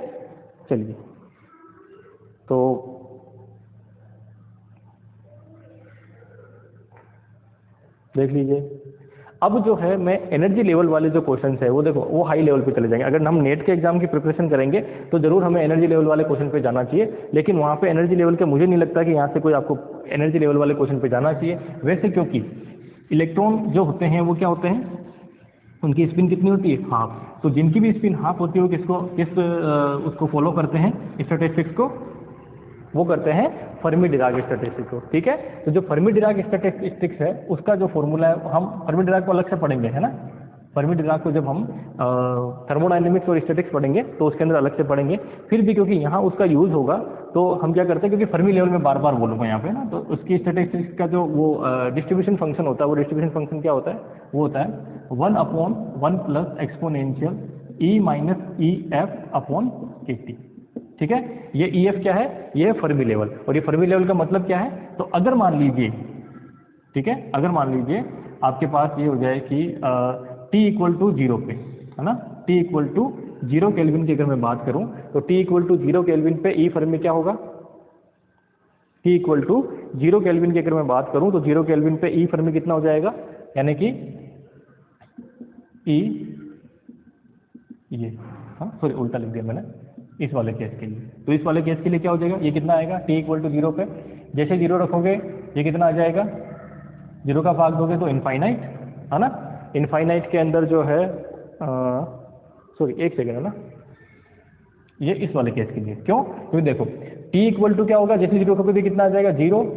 चलिए, तो देख लीजिए, अब जो है मैं एनर्जी लेवल वाले जो क्वेश्चंस है वो देखो, वो हाई लेवल पे चले जाएंगे। अगर हम नेट के एग्जाम की प्रिपरेशन करेंगे तो जरूर हमें एनर्जी लेवल वाले क्वेश्चन पे जाना चाहिए, लेकिन वहाँ पे एनर्जी लेवल के मुझे नहीं लगता कि यहाँ से कोई आपको एनर्जी लेवल वाले क्वेश्चन पे जाना चाहिए वैसे, क्योंकि इलेक्ट्रॉन जो होते हैं वो क्या होते हैं, उनकी स्पिन कितनी होती है, हाफ। तो जिनकी भी स्पिन हाफ होती है वो उसको फॉलो करते हैं, स्टैटिस्टिक्स को, वो करते हैं फर्मी डिराक स्टैटिस्टिक्स को, ठीक है। तो जो फर्मी डिराक स्टैटिस्टिक्स है उसका जो फॉर्मूला है, हम फर्मी डिराक को अलग से पढ़ेंगे, है ना। फर्मी डिराक को जब हम थर्मोडायनेमिक्स और स्टैटिक्स पढ़ेंगे तो उसके अंदर अलग से पढ़ेंगे। फिर भी क्योंकि यहाँ उसका यूज़ होगा तो हम क्या करते हैं, क्योंकि फर्मी लेवल में बार बार बोलूँगा यहाँ पे ना, तो उसकी स्टैटिस्टिक्स का जो वो डिस्ट्रीब्यूशन फंक्शन होता है, वो डिस्ट्रीब्यूशन फंक्शन क्या होता है, वो होता है 1/1 + एक्सपोनेंशियल E - EF/kT, ठीक है। ये EF क्या है, ये फर्मी लेवल, और ये फर्मी लेवल का मतलब क्या है, तो अगर मान लीजिए, ठीक है, अगर मान लीजिए आपके पास ये हो जाए कि T = 0 पे, है ना, T = 0 केल्विन की अगर मैं बात करूं तो T = 0 केल्विन पे E फर्मी क्या होगा, T = 0 केल्विन की अगर मैं बात करूं तो 0 केल्विन पे E फर्मी कितना हो जाएगा, यानी कि E, ये, हाँ सॉरी उल्टा लिख दिया मैंने, इस वाले केस के लिए। तो इस वाले केस के लिए क्या हो जाएगा, ये कितना आएगा, T = 0 पे, जैसे 0 रखोगे ये कितना आ जाएगा, 0 का भाग दोगे तो इनफाइनाइट, है ना। इनफाइनाइट के अंदर जो है सॉरी एक सेकेंड, है ना, ये इस वाले केस के लिए, क्यों, क्योंकि देखो T = क्या होगा, जैसे 0 रखोगे कितना आ जाएगा,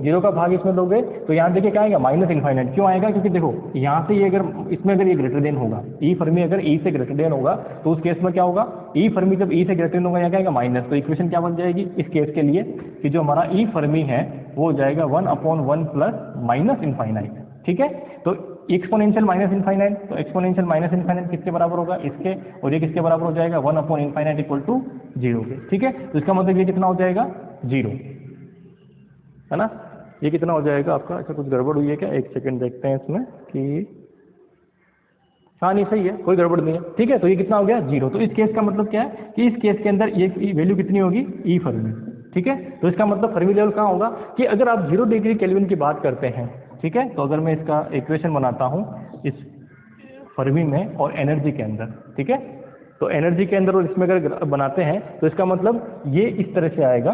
0 का भाग इसमें दोगे तो यहाँ देखिए क्या आएगा, -इनफाइनाइट। क्यों आएगा, क्योंकि देखो यहाँ से ये अगर इसमें अगर ये ग्रेटर देन होगा, E फर्मी अगर E से ग्रेटर देन होगा तो उस केस में क्या होगा, E फर्मी जब E से ग्रेटर देन होगा यहाँ क्या आएगा, माइनस। तो इक्वेशन क्या बन जाएगी इस केस के लिए, कि जो हमारा E फर्मी है वो हो जाएगा 1/1 + -इनफाइनाइट, ठीक है। तो एक्सपोनेंशियल -इनफाइनाइट, तो एक्सपोनेंशियल -इनफाइनाइट किसके बराबर होगा, इसके, और ये किसके बराबर हो जाएगा, 1/∞ = 0 के, ठीक है। तो इसका मतलब ये कितना हो जाएगा, 0, है ना। ये कितना हो जाएगा आपका, अच्छा कुछ गड़बड़ हुई है क्या, एक सेकंड देखते हैं इसमें कि, हाँ नहीं सही है, कोई गड़बड़ नहीं है, ठीक है। तो ये कितना हो गया, 0। तो इस केस का मतलब क्या है कि इस केस के अंदर ये वैल्यू कितनी होगी, E फर्मी, ठीक है। तो इसका मतलब फर्मी लेवल कहाँ होगा, कि अगर आप 0 डिग्री केल्विन की बात करते हैं, ठीक है, तो अगर मैं इसका इक्वेशन बनाता हूँ इस फर्मी में और एनर्जी के अंदर, ठीक है, तो एनर्जी के अंदर और इसमें अगर बनाते हैं तो इसका मतलब ये इस तरह से आएगा,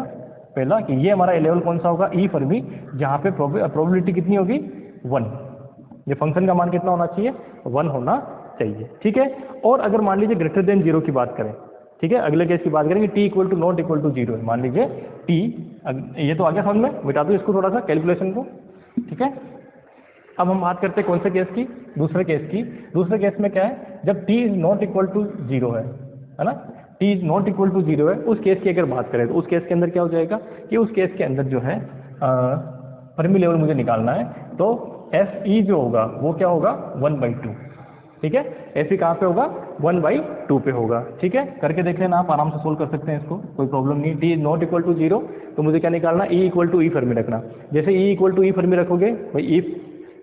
पहला कि ये हमारा लेवल कौन सा होगा, E फर्मी, जहाँ पे प्रोबेबिलिटी कितनी होगी, 1, ये फंक्शन का मान कितना होना चाहिए, 1 होना चाहिए, ठीक है। और अगर मान लीजिए ग्रेटर देन 0 की बात करें, ठीक है, अगले केस की बात करेंगे, T equal to not equal to zero है। मान लीजिए टी, ये तो आ गया समझ में, मिटा दो इसको थोड़ा सा कैलकुलेशन को। ठीक है, अब हम बात करते हैं कौन से केस की, दूसरे केस की। दूसरे केस में क्या है, जब T is not equal to zero है ना, T is not equal to zero है, उस केस की अगर बात करें तो उस केस के अंदर क्या हो जाएगा कि उस केस के अंदर जो है फर्मी लेवल मुझे निकालना है, तो एफ ई जो होगा वो क्या होगा 1/2। ठीक है, एफ ई कहाँ पे होगा 1/2 पे होगा। ठीक है, करके देख लेना, आप आराम से सोल्व कर सकते हैं इसको, कोई प्रॉब्लम नहीं। T is not equal to zero तो मुझे क्या निकालना, E equal to E Fermi रखना। जैसे E equal to E Fermi रखोगे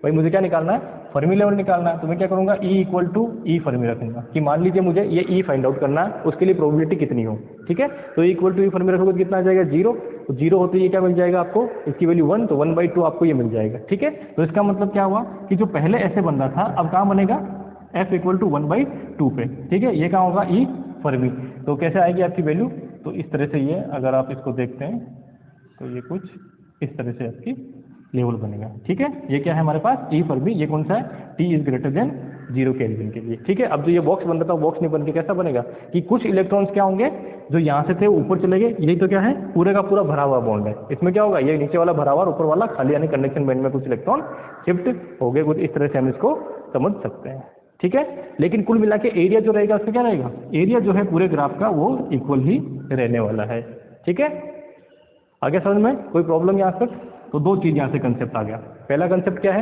भाई मुझे क्या निकालना है, फर्मी लेवल निकालना है, तो मैं क्या करूंगा, E equal to E Fermi रखूंगा कि मान लीजिए मुझे ये ई फाइंड आउट करना है, उसके लिए प्रोबेबिलिटी कितनी हो। ठीक है, तो इक्वल टू ई फर्मी रखोगे तो कितना आ जाएगा 0, तो 0 होते ही क्या मिल जाएगा आपको, इसकी वैल्यू 1, तो 1/2 आपको ये मिल जाएगा। ठीक है, तो इसका मतलब क्या हुआ कि जो पहले ऐसे बन रहा था अब कहाँ बनेगा, f इक्वल टू 1/2 पे। ठीक है, ये कहाँ होगा ई फर्मी। तो कैसे आएगी आपकी वैल्यू, तो इस तरह से ये अगर आप इसको देखते हैं तो ये कुछ इस तरह से आपकी लेवल बनेगा। ठीक है, ये क्या है हमारे पास ई फर्मी, ये कौन सा है, T is greater than 0 kelvin के लिए। ठीक है, अब जो ये बॉक्स बन रहा था बॉक्स नहीं बन के कैसा बनेगा कि कुछ इलेक्ट्रॉन्स क्या होंगे जो यहाँ से थे ऊपर चले गए, यही तो क्या है पूरे का पूरा भरा हुआ बॉन्ड है। इसमें क्या होगा, ये नीचे वाला भरा हुआ और ऊपर वाला खाली, यानी कंडक्शन बैंड में कुछ इलेक्ट्रॉन शिफ्ट हो गए, कुछ इस तरह से हम इसको समझ सकते हैं। ठीक है, लेकिन कुल मिला के एरिया जो रहेगा उसका क्या रहेगा, एरिया जो है पूरे ग्राफ का वो इक्वल ही रहने वाला है। ठीक है, आगे समझ में कोई प्रॉब्लम यहाँ तक, तो दो चीज यहाँ से कंसेप्ट आ गया। पहला कंसेप्ट क्या है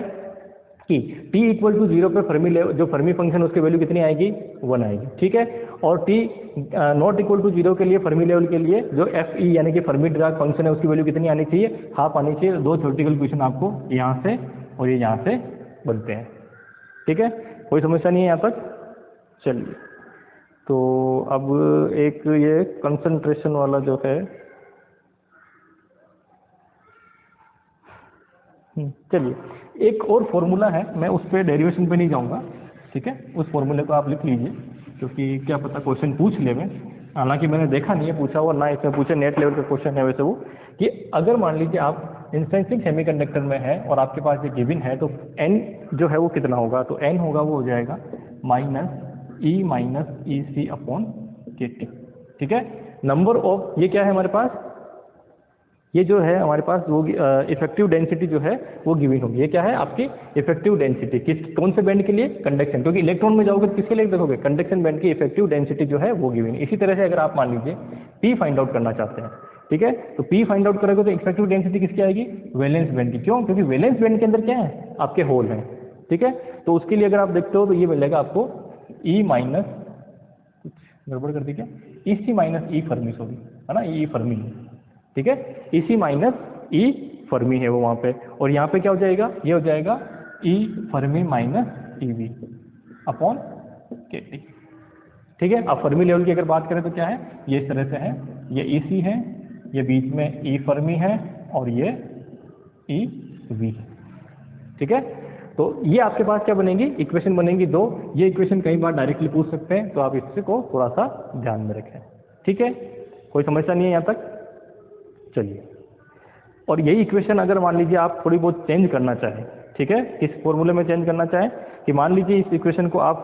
कि t इक्वल टू 0 पे फर्मी लेवल जो फर्मी फंक्शन उसकी वैल्यू कितनी आएगी 1 आएगी। ठीक है, और t नॉट इक्वल टू 0 के लिए फर्मी लेवल के लिए जो एफ ई यानी कि फर्मी डिराक फंक्शन है उसकी वैल्यू कितनी आनी चाहिए, हाफ आनी चाहिए। दो थ्योरेटिकल क्वेश्चन आपको यहाँ से और ये यहाँ से बनते हैं। ठीक है, कोई समस्या नहीं है यहाँ तक। चलिए, तो अब एक ये कंसंट्रेशन वाला जो है, चलिए एक और फॉर्मूला है, मैं उस पर डेरिवेशन पे नहीं जाऊंगा। ठीक है, उस फॉर्मूले को आप लिख लीजिए, क्योंकि क्या पता क्वेश्चन पूछ ले में, हालांकि मैंने देखा नहीं है पूछा हुआ, ना इसमें पूछे, नेट लेवल का क्वेश्चन है वैसे वो, कि अगर मान लीजिए आप इंट्रिंसिक सेमीकंडक्टर में है और आपके पास ये गिवन है, तो n जो है वो कितना होगा, तो n होगा वो हो जाएगा -E-EC/kT। ठीक है, नंबर ऑफ, ये क्या है हमारे पास, ये जो है हमारे पास वो इफेक्टिव डेंसिटी जो है वो गिवन होगी। ये क्या है आपकी इफेक्टिव डेंसिटी, किस कौन से बैंड के लिए, कंडक्शन, क्योंकि इलेक्ट्रॉन में जाओगे तो किसके लिए देखोगे, कंडक्शन बैंड की इफेक्टिव डेंसिटी जो है वो गिवन। इसी तरह से अगर आप मान लीजिए P फाइंड आउट करना चाहते हैं, ठीक है, तो P फाइंड आउट करोगे तो इफेक्टिव डेंसिटी किसकी आएगी, वैलेंस बैंड की। क्यों, क्योंकि वैलेंस बैंड के अंदर क्या है आपके होल हैं। ठीक है, तो उसके लिए अगर आप देखते हो तो ये मिलेगा आपको E माइनस, कुछ गड़बड़ कर दी क्या, EC minus E Fermi, sorry है ना, E फर्मी। ठीक है, EC माइनस E फर्मी है वो वहाँ पे, और यहाँ पे क्या हो जाएगा, ये हो जाएगा E Fermi minus EV upon KT। ठीक है, अब फर्मी लेवल की अगर बात करें तो क्या है, ये इस तरह से है, ये EC है, ये बीच में E फर्मी है और ये EV। ठीक है, तो ये आपके पास क्या बनेगी, इक्वेशन बनेंगी दो। ये इक्वेशन कई बार डायरेक्टली पूछ सकते हैं, तो आप इससे को थोड़ा सा ध्यान में रखें। ठीक है, कोई समस्या नहीं है यहाँ तक। चलिए, और यही इक्वेशन अगर मान लीजिए आप थोड़ी बहुत चेंज करना चाहें, ठीक है, इस फॉर्मूले में चेंज करना चाहें, कि मान लीजिए इस इक्वेशन को आप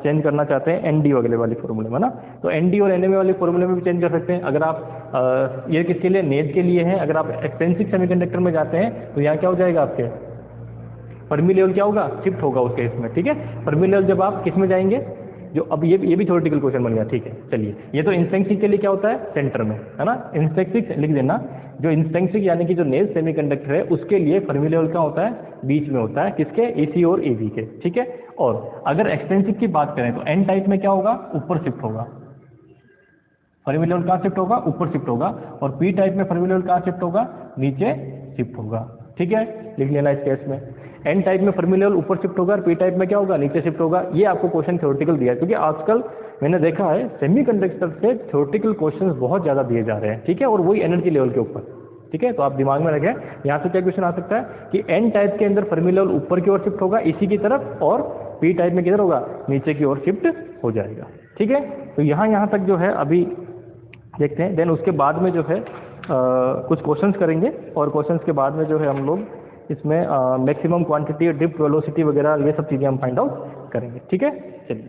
चेंज करना चाहते हैं एनडी वगैरह वाले फॉर्मूले में ना, तो एनडी और एनएमए वाले फॉर्मूले में भी चेंज कर सकते हैं। अगर आप ये किसके लिए, नेज के लिए है, अगर आप एक्सटेंसिव सेमीकंडक्टर में जाते हैं तो यहाँ क्या हो जाएगा, आपके फर्मी लेवल क्या होगा, शिफ्ट होगा उस केस में। ठीक है, फर्मी लेवल जब आप किस में जाएंगे, जो अब ये भी थ्योरेटिकल क्वेश्चन बन गया। ठीक है, चलिए, ये तो इंस्टेंसिक के लिए क्या होता है, सेंटर में है ना, इंस्टेंसिक लिख देना, जो इंस्टेंसिक यानी कि जो नेज सेमीकंडक्टर है उसके लिए फर्मी लेवल क्या होता है, बीच में होता है, किसके, EC और EV के। ठीक है, और अगर एक्सटेंसिक की बात करें तो एन टाइप में क्या होगा, ऊपर शिफ्ट होगा, फर्मी लेवल कहाँ शिफ्ट होगा, ऊपर शिफ्ट होगा, और पी टाइप में फर्मी लेवल कहाँ शिफ्ट होगा, नीचे शिफ्ट होगा। ठीक है, लिख लेना इस केस में, एन टाइप में फर्मी लेवल ऊपर शिफ्ट होगा और पी टाइप में क्या होगा, नीचे शिफ्ट होगा। ये आपको क्वेश्चन थ्योरेटिकल दिया है, क्योंकि आजकल मैंने देखा है सेमीकंडक्टर से थ्योरेटिकल क्वेश्चंस बहुत ज़्यादा दिए जा रहे हैं। ठीक है, और वही एनर्जी लेवल के ऊपर। ठीक है, तो आप दिमाग में रखें, यहाँ से क्या क्वेश्चन आ सकता है कि एन टाइप के अंदर फर्मी लेवल ऊपर की ओर शिफ्ट होगा EC की तरफ, और पी टाइप में किधर होगा, नीचे की ओर शिफ्ट हो जाएगा। ठीक है, तो यहाँ तक जो है अभी देखते हैं, देन उसके बाद में जो है कुछ क्वेश्चंस करेंगे, और क्वेश्चंस के बाद में जो है हम लोग इसमें मैक्सिमम क्वांटिटी, ड्रिफ्ट वेलोसिटी वगैरह ये सब चीज़ें हम फाइंड आउट करेंगे। ठीक है, चलिए।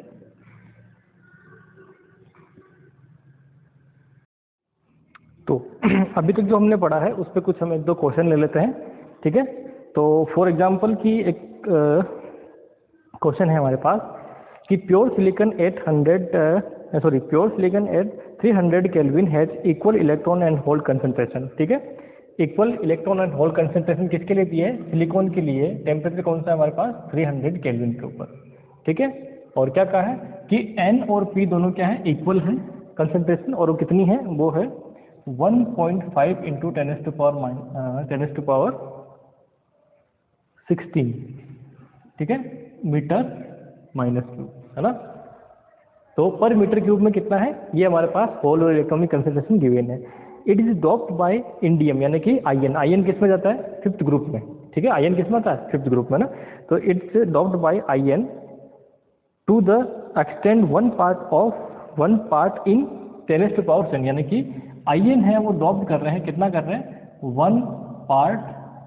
तो अभी तक जो हमने पढ़ा है उस पर कुछ हम एक दो क्वेश्चन ले लेते हैं, ठीक है। तो फॉर एग्जांपल की एक क्वेश्चन है हमारे पास कि pure silicon at 300 kelvin has equal electron and hole concentration, ठीक है। Equal electron and hole concentration किसके लिए दिए है? सिलिकॉन के लिए। टेम्परेचर कौन सा है हमारे पास? 300 केल्विन के ऊपर, ठीक है। और क्या कहा है कि N और P दोनों क्या है? इक्वल है कंसंट्रेशन, और वो कितनी है? वो है 1.5 इंटू 10 टू पावर 16, ठीक है, मीटर माइनस क्यूब, है ना। तो पर मीटर क्यूब में कितना है? ये हमारे पास होल और इलेक्ट्रॉन की कंसंट्रेशन गिवन है। It is doped by indium, यानी कि आयन। आयन किस में जाता है? 5th ग्रुप में, ठीक है। आयन किस में आता है? 5th ग्रुप में ना। तो it's doped by ion to the extend one part in 10 to power 7, यानी कि आयन है वो डॉप्ड कर रहे हैं, कितना कर रहे हैं? 1 part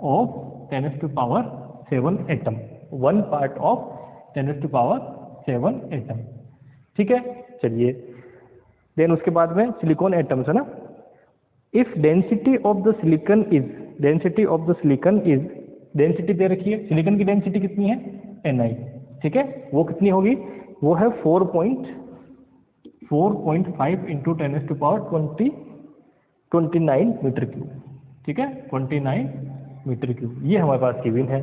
of 10 to power 7 atom, 1 part of 10 to power 7 atom, ठीक है। चलिए, देन उसके बाद में सिलिकॉन एटम्स है ना। If density of the silicon is, density दे रखी है, सिलिकॉन की डेंसिटी कितनी है? Ni, ठीक है। वो कितनी होगी? वो है 4.5 into 10 to power 29 metre cube, ठीक है, 29 मीटर क्यूब। ये हमारे पास गिवन है,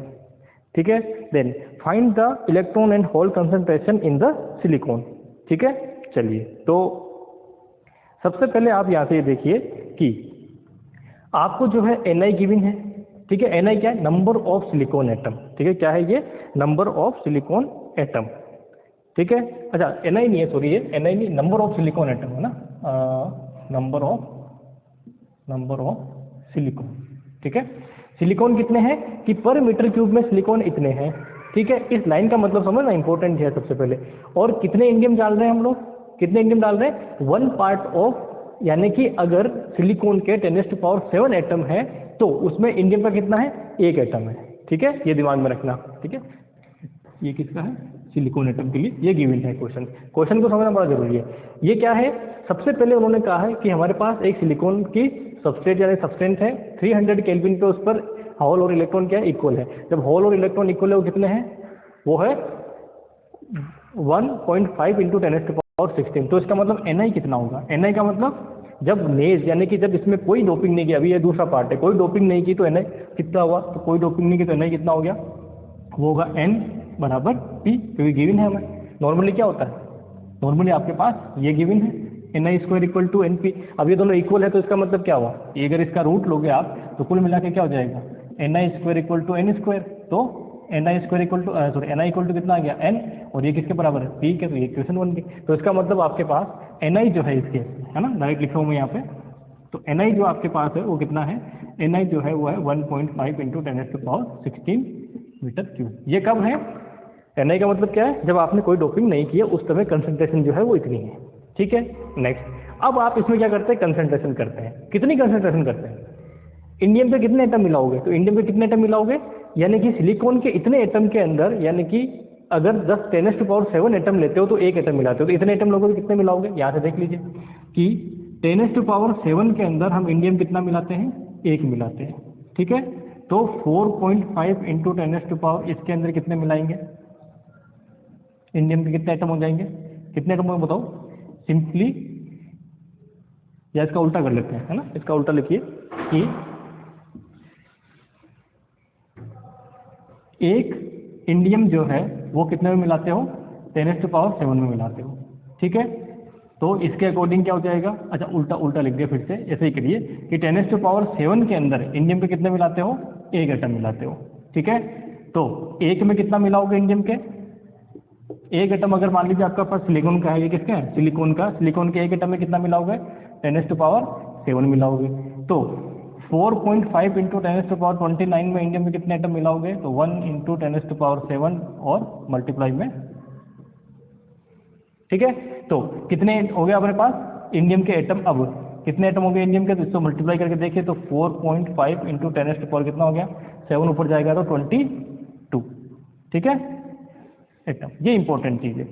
ठीक है। Then find the electron and hole concentration in the silicon, ठीक है। चलिए, तो सबसे पहले आप यहाँ से ये देखिए कि आपको जो है Ni गिवन है, ठीक है। Ni क्या है? नंबर ऑफ सिलिकॉन एटम, ठीक है। क्या है ये? नंबर ऑफ सिलिकॉन एटम, ठीक है। अच्छा, Ni नहीं है, सॉरी, ये Ni नहीं, नंबर ऑफ सिलिकॉन एटम है ना, नंबर ऑफ सिलिकॉन, ठीक है। सिलिकॉन कितने हैं कि पर मीटर क्यूब में सिलिकॉन इतने हैं, ठीक है। इस लाइन का मतलब समझना इंपॉर्टेंट है सबसे पहले। और कितने इंडियम डाल रहे हैं हम लोग? कितने इंडियम डाल रहे हैं? 1 पार्ट ऑफ, यानी कि अगर सिलिकॉन के 10 टू पावर 7 एटम है तो उसमें इंडियम का कितना है? 1 एटम है, ठीक है। ये दिमाग में रखना, ठीक है। ये किसका है? सिलिकॉन एटम के लिए ये गिवन है क्वेश्चन को समझना बड़ा जरूरी है। ये क्या है? सबसे पहले उन्होंने कहा है कि हमारे पास एक सिलिकॉन की सबस्ट्रेट यानी सब्सटेंस है, 300 केल्विन पे उस पर होल और इलेक्ट्रॉन क्या है? इक्वल है। जब होल और इलेक्ट्रॉन इक्वल है वो कितने हैं? वो है 1.5 इंटू 10 टू पावर 16। तो इसका मतलब Ni कितना होगा? Ni का मतलब जब नेज, यानी कि जब इसमें कोई डोपिंग नहीं की, अभी ये दूसरा पार्ट है, कोई डोपिंग नहीं की तो Ni कितना हुआ? तो कोई डोपिंग नहीं की तो Ni कितना हो गया? वो होगा N बराबर P, क्योंकि गिवन है हमें। नॉर्मली क्या होता है? नॉर्मली आपके पास ये गिवन है Ni square equal to NP। अब ये दोनों इक्वल है तो इसका मतलब क्या हुआ? ये अगर इसका रूट लोगे आप तो कुल मिला के क्या हो जाएगा? Ni square equal to N square. तो Ni square equal to Ni equal to कितना आ गया? N, और ये किसके बराबर है? P के। तो ये इक्वेशन बन गई। तो इसका मतलब आपके पास Ni जो है इसके, है ना, डायरेक्ट लिखा हूँ मैं यहाँ पे। तो Ni जो आपके पास है वो कितना है? Ni जो है वो है 1.5 into 10 to power 16 metre cube. ये कब है? Ni का मतलब क्या है? जब आपने कोई डोपिंग नहीं किया उस समय कंसंट्रेशन जो है वो इतनी है, ठीक है। नेक्स्ट, अब आप इसमें क्या करते हैं? कंसंट्रेशन करते हैं। कितनी कंसंट्रेशन करते हैं? इंडियम पे कितने एटम मिलाओगे? तो इंडियम पे कितने एटम मिलाओगे? यानी कि सिलिकॉन के इतने एटम के अंदर, यानी कि अगर 10 टू पावर 7 एटम लेते हो तो 1 एटम मिलाते हो, तो इतने एटम लोगों को कितने मिलाओगे? यहाँ से देख लीजिए कि 10 टू पावर 7 के अंदर हम इंडियम कितना मिलाते हैं? 1 मिलाते हैं, ठीक है। तो 4.5 इंटू 10 टू पावर, इसके अंदर कितने मिलाएंगे? इंडियम के कितने एटम हो जाएंगे? कितने एटम होंगे बताओ सिंपली, या इसका उल्टा कर लेते हैं, है ना। इसका उल्टा लिखिए कि एक इंडियम जो है वो कितने में मिलाते हो? 10 टू पावर 7 में मिलाते हो, ठीक है। तो इसके अकॉर्डिंग क्या हो जाएगा? अच्छा, उल्टा लिख दिया फिर से, ऐसे ही करिए कि 10 टू पावर 7 के अंदर इंडियम पे कितने मिलाते हो? 1 एटम मिलाते हो, ठीक है। तो 1 में कितना मिलाओगे इंडियम के? 1 एटम अगर मान लीजिए आपका पास सिलिकॉन का है, ये किसका है? सिलिकॉन का। सिलिकॉन के 1 एटम में कितना मिलाओगे? 10 टू पावर 7 मिलाओगे। तो 4.5 इंटू 10 टू पावर 29 में इंडियम में कितने एटम मिलाओगे? तो 1 इंटू 10 टू पावर 7 और मल्टीप्लाई में, ठीक है। तो कितने हो गए अपने पास इंडियम के एटम? अब कितने एटम हो गए इंडियम के? तो इसको मल्टीप्लाई करके देखिए तो 4.5 इंटू 10 टू पावर कितना हो गया? 7 ऊपर जाएगा तो 22, ठीक है, एटम। ये इंपॉर्टेंट चीज है,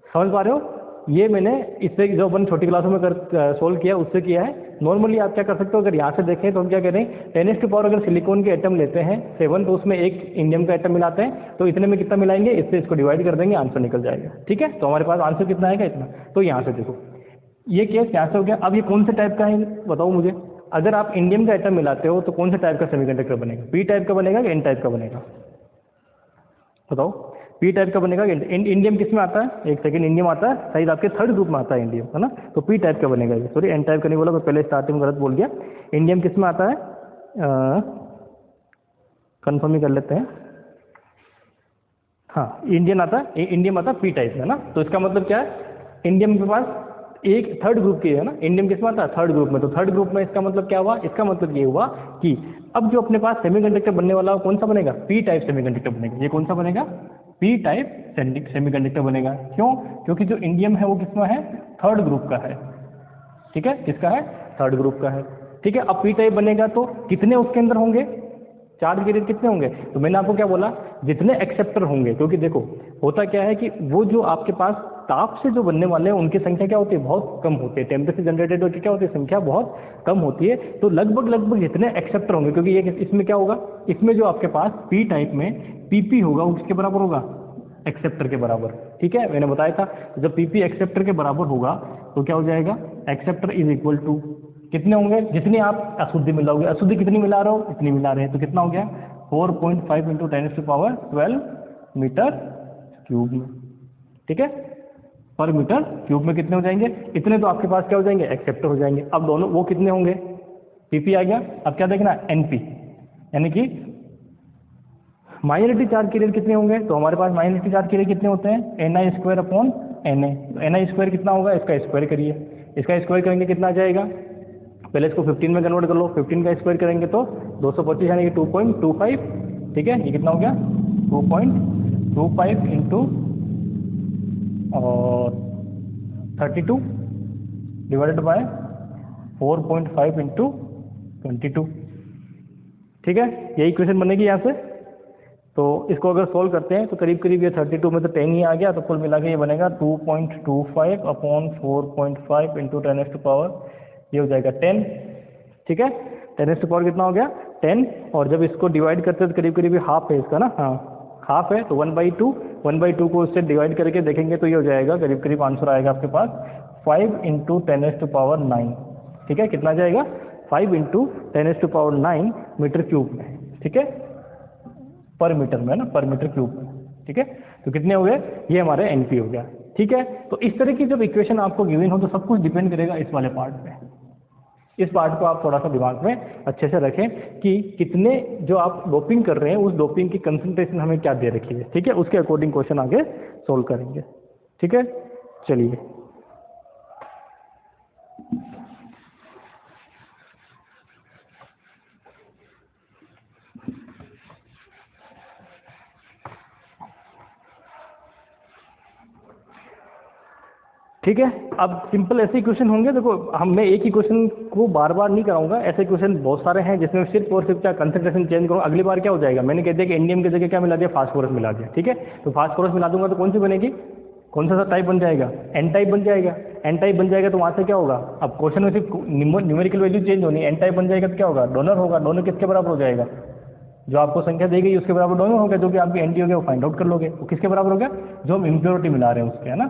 समझ पा रहे हो? ये मैंने इससे जो अपन छोटी क्लासों में सोल्व किया उससे किया है। नॉर्मली आप क्या कर सकते हो, अगर यहाँ से देखें तो हम क्या करें, 10⁻, अगर सिलिकॉन के एटम लेते हैं 7 तो उसमें एक इंडियम का एटम मिलाते हैं, तो इतने में कितना मिलाएंगे, इससे इसको डिवाइड कर देंगे, आंसर निकल जाएगा। ठीक है, तो हमारे पास आंसर कितना आएगा, इतना। तो यहाँ से देखो ये केस यहाँ से हो गया। अब ये कौन से टाइप का है बताओ मुझे। अगर आप इंडियम का एटम मिलाते हो तो कौन से टाइप का सेमीकंडक्टर बनेगा, पी टाइप का बनेगा कि एन टाइप का बनेगा, बताओ। पी टाइप का बनेगा। इंडियम किस में आता है, एक सेकंड, इंडियम आता है शायद आपके थर्ड ग्रुप में आता है इंडियम, है ना, तो पी टाइप का बनेगा ये। सॉरी, एन टाइप का नहीं बोला, मैं पहले स्टार्टिंग में गलत बोल गया। इंडियम किस में आता है, कंफर्म ही कर लेते हैं। हाँ, इंडियम आता है पी टाइप में ना। तो इसका मतलब क्या है, इंडियम के पास एक थर्ड ग्रुप की है ना, इंडियम किस में आता है, थर्ड ग्रुप में। तो थर्ड ग्रुप में इसका मतलब क्या हुआ, इसका मतलब ये हुआ कि अब जो अपने पास सेमीकंडक्टर बनने वाला कौन सा बनेगा, पी टाइप सेमीकंडक्टर बनेगा। ये कौन सा बनेगा, पी टाइप सेमीकंडक्टर बनेगा। क्यों, क्योंकि जो इंडियम है वो किसमें है, थर्ड ग्रुप का है। ठीक है, किसका है, थर्ड ग्रुप का है। ठीक है, अब पी टाइप बनेगा तो कितने उसके अंदर होंगे, चार्ज के रेट कितने होंगे। तो मैंने आपको क्या बोला, जितने एक्सेप्टर होंगे, क्योंकि देखो होता क्या है कि वो जो आपके पास ताप से जो बनने वाले हैं उनकी संख्या क्या होती है, बहुत कम होती है। टेम्परेचर जनरेटेड होती है, क्या होती है, संख्या बहुत कम होती है। तो लगभग जितने एक्सेप्टर होंगे, क्योंकि ये इसमें क्या होगा, इसमें जो आपके पास पी टाइप में पीपी होगा वो किसके बराबर होगा, एक्सेप्टर के बराबर। ठीक है, मैंने बताया था जब पीपी एक्सेप्टर के बराबर होगा तो क्या हो जाएगा, एक्सेप्टर इज इक्वल टू कितने होंगे, जितनी आप अशुद्धि मिलाओगे, अशुद्धि कितनी मिला रहे हो, इतनी मिला रहे हैं, तो कितना हो गया 4.5 × 10⁻12 मीटर क्यूब में। ठीक है, पर मीटर क्यूब में कितने हो जाएंगे, इतने तो आपके पास क्या हो जाएंगे, एक्सेप्टर हो जाएंगे। अब दोनों वो कितने होंगे, पीपी आ गया। अब क्या देखना, एनपी, यानी कि माइनॉरिटी चार्ज के रेट कितने होंगे। तो हमारे पास माइनॉरिटी चार्ज के रेट कितने होते हैं, ni²/na। तो ni² कितना होगा, इसका स्क्वायर करिए, इसका स्क्वायर करेंगे कितना आ जाएगा, पहले इसको 15 में कन्वर्ट कर लो, 15 का स्क्वायर करेंगे तो 225 यानी कि 2.25। ठीक है, ये कितना हो गया 2.25 इंटू और 32 डिवाइडेड बाय 4.5 इंटू 22। ठीक है, यही इक्वेशन बनेगी यहाँ से। तो इसको अगर सोल्व करते हैं तो करीब करीब ये 32 में तो 10 ही आ गया, तो कुल मिला के ये बनेगा 2.25/4.5 इंटू 10⁻, ये हो जाएगा 10। ठीक है, 10⁻ कितना हो गया 10। और जब इसको डिवाइड करते हैं तो करीब करीब हाफ है इसका ना, हाँ हाफ है, तो 1/2 को उससे डिवाइड करके देखेंगे तो ये हो जाएगा करीब करीब आंसर आएगा आपके पास 5 × 10⁹। ठीक है, कितना जाएगा 5 × 10⁹ मीटर क्यूब में। ठीक है, पर मीटर में ना, पर मीटर क्यूब में। ठीक है, तो कितने हो गए, ये हमारे एनपी हो गया। ठीक है, तो इस तरह की जब इक्वेशन आपको गिवन हो तो सब कुछ डिपेंड करेगा इस वाले पार्ट पे। इस पार्ट को आप थोड़ा सा दिमाग में अच्छे से रखें कि कितने जो आप डोपिंग कर रहे हैं उस डोपिंग की कंसंट्रेशन हमें क्या दे रखी है। ठीक है, उसके अकॉर्डिंग क्वेश्चन आगे सोल्व करेंगे। ठीक है, चलिए ठीक है, अब सिंपल ऐसे क्वेश्चन होंगे। देखो मैं एक ही क्वेश्चन को बार बार नहीं कराऊंगा, ऐसे क्वेश्चन बहुत सारे हैं जिसमें सिर्फ और सिर्फ क्या कंसंट्रेशन चेंज करूँ। अगली बार क्या हो जाएगा, मैंने कह दिया कि इंडियम की जगह क्या मिला दिया, फास्फोरस मिला दिया। ठीक है, तो फास्फोरस मिला दूंगा तो कौन सी बनेगी, कौन सा टाइप बन जाएगा, एन टाइप बन जाएगा। एन टाइप बन जाएगा तो वहाँ से क्या होगा, अब क्वेश्चन में सिर्फ न्यूमेरिकल वैल्यू चेंज होनी, एन टाइप बन जाएगा तो क्या होगा, डोनर होगा। डोनर किसके बराबर हो जाएगा, जो आपको संख्या दी गई उसके बराबर डोनर होगा, जो कि आपकी एनटी हो गया वो फाइंड आउट कर लोगे। वो किसके बराबर हो गया, जो हम इम्प्योरिटी मिला रहे हैं उसके, है ना।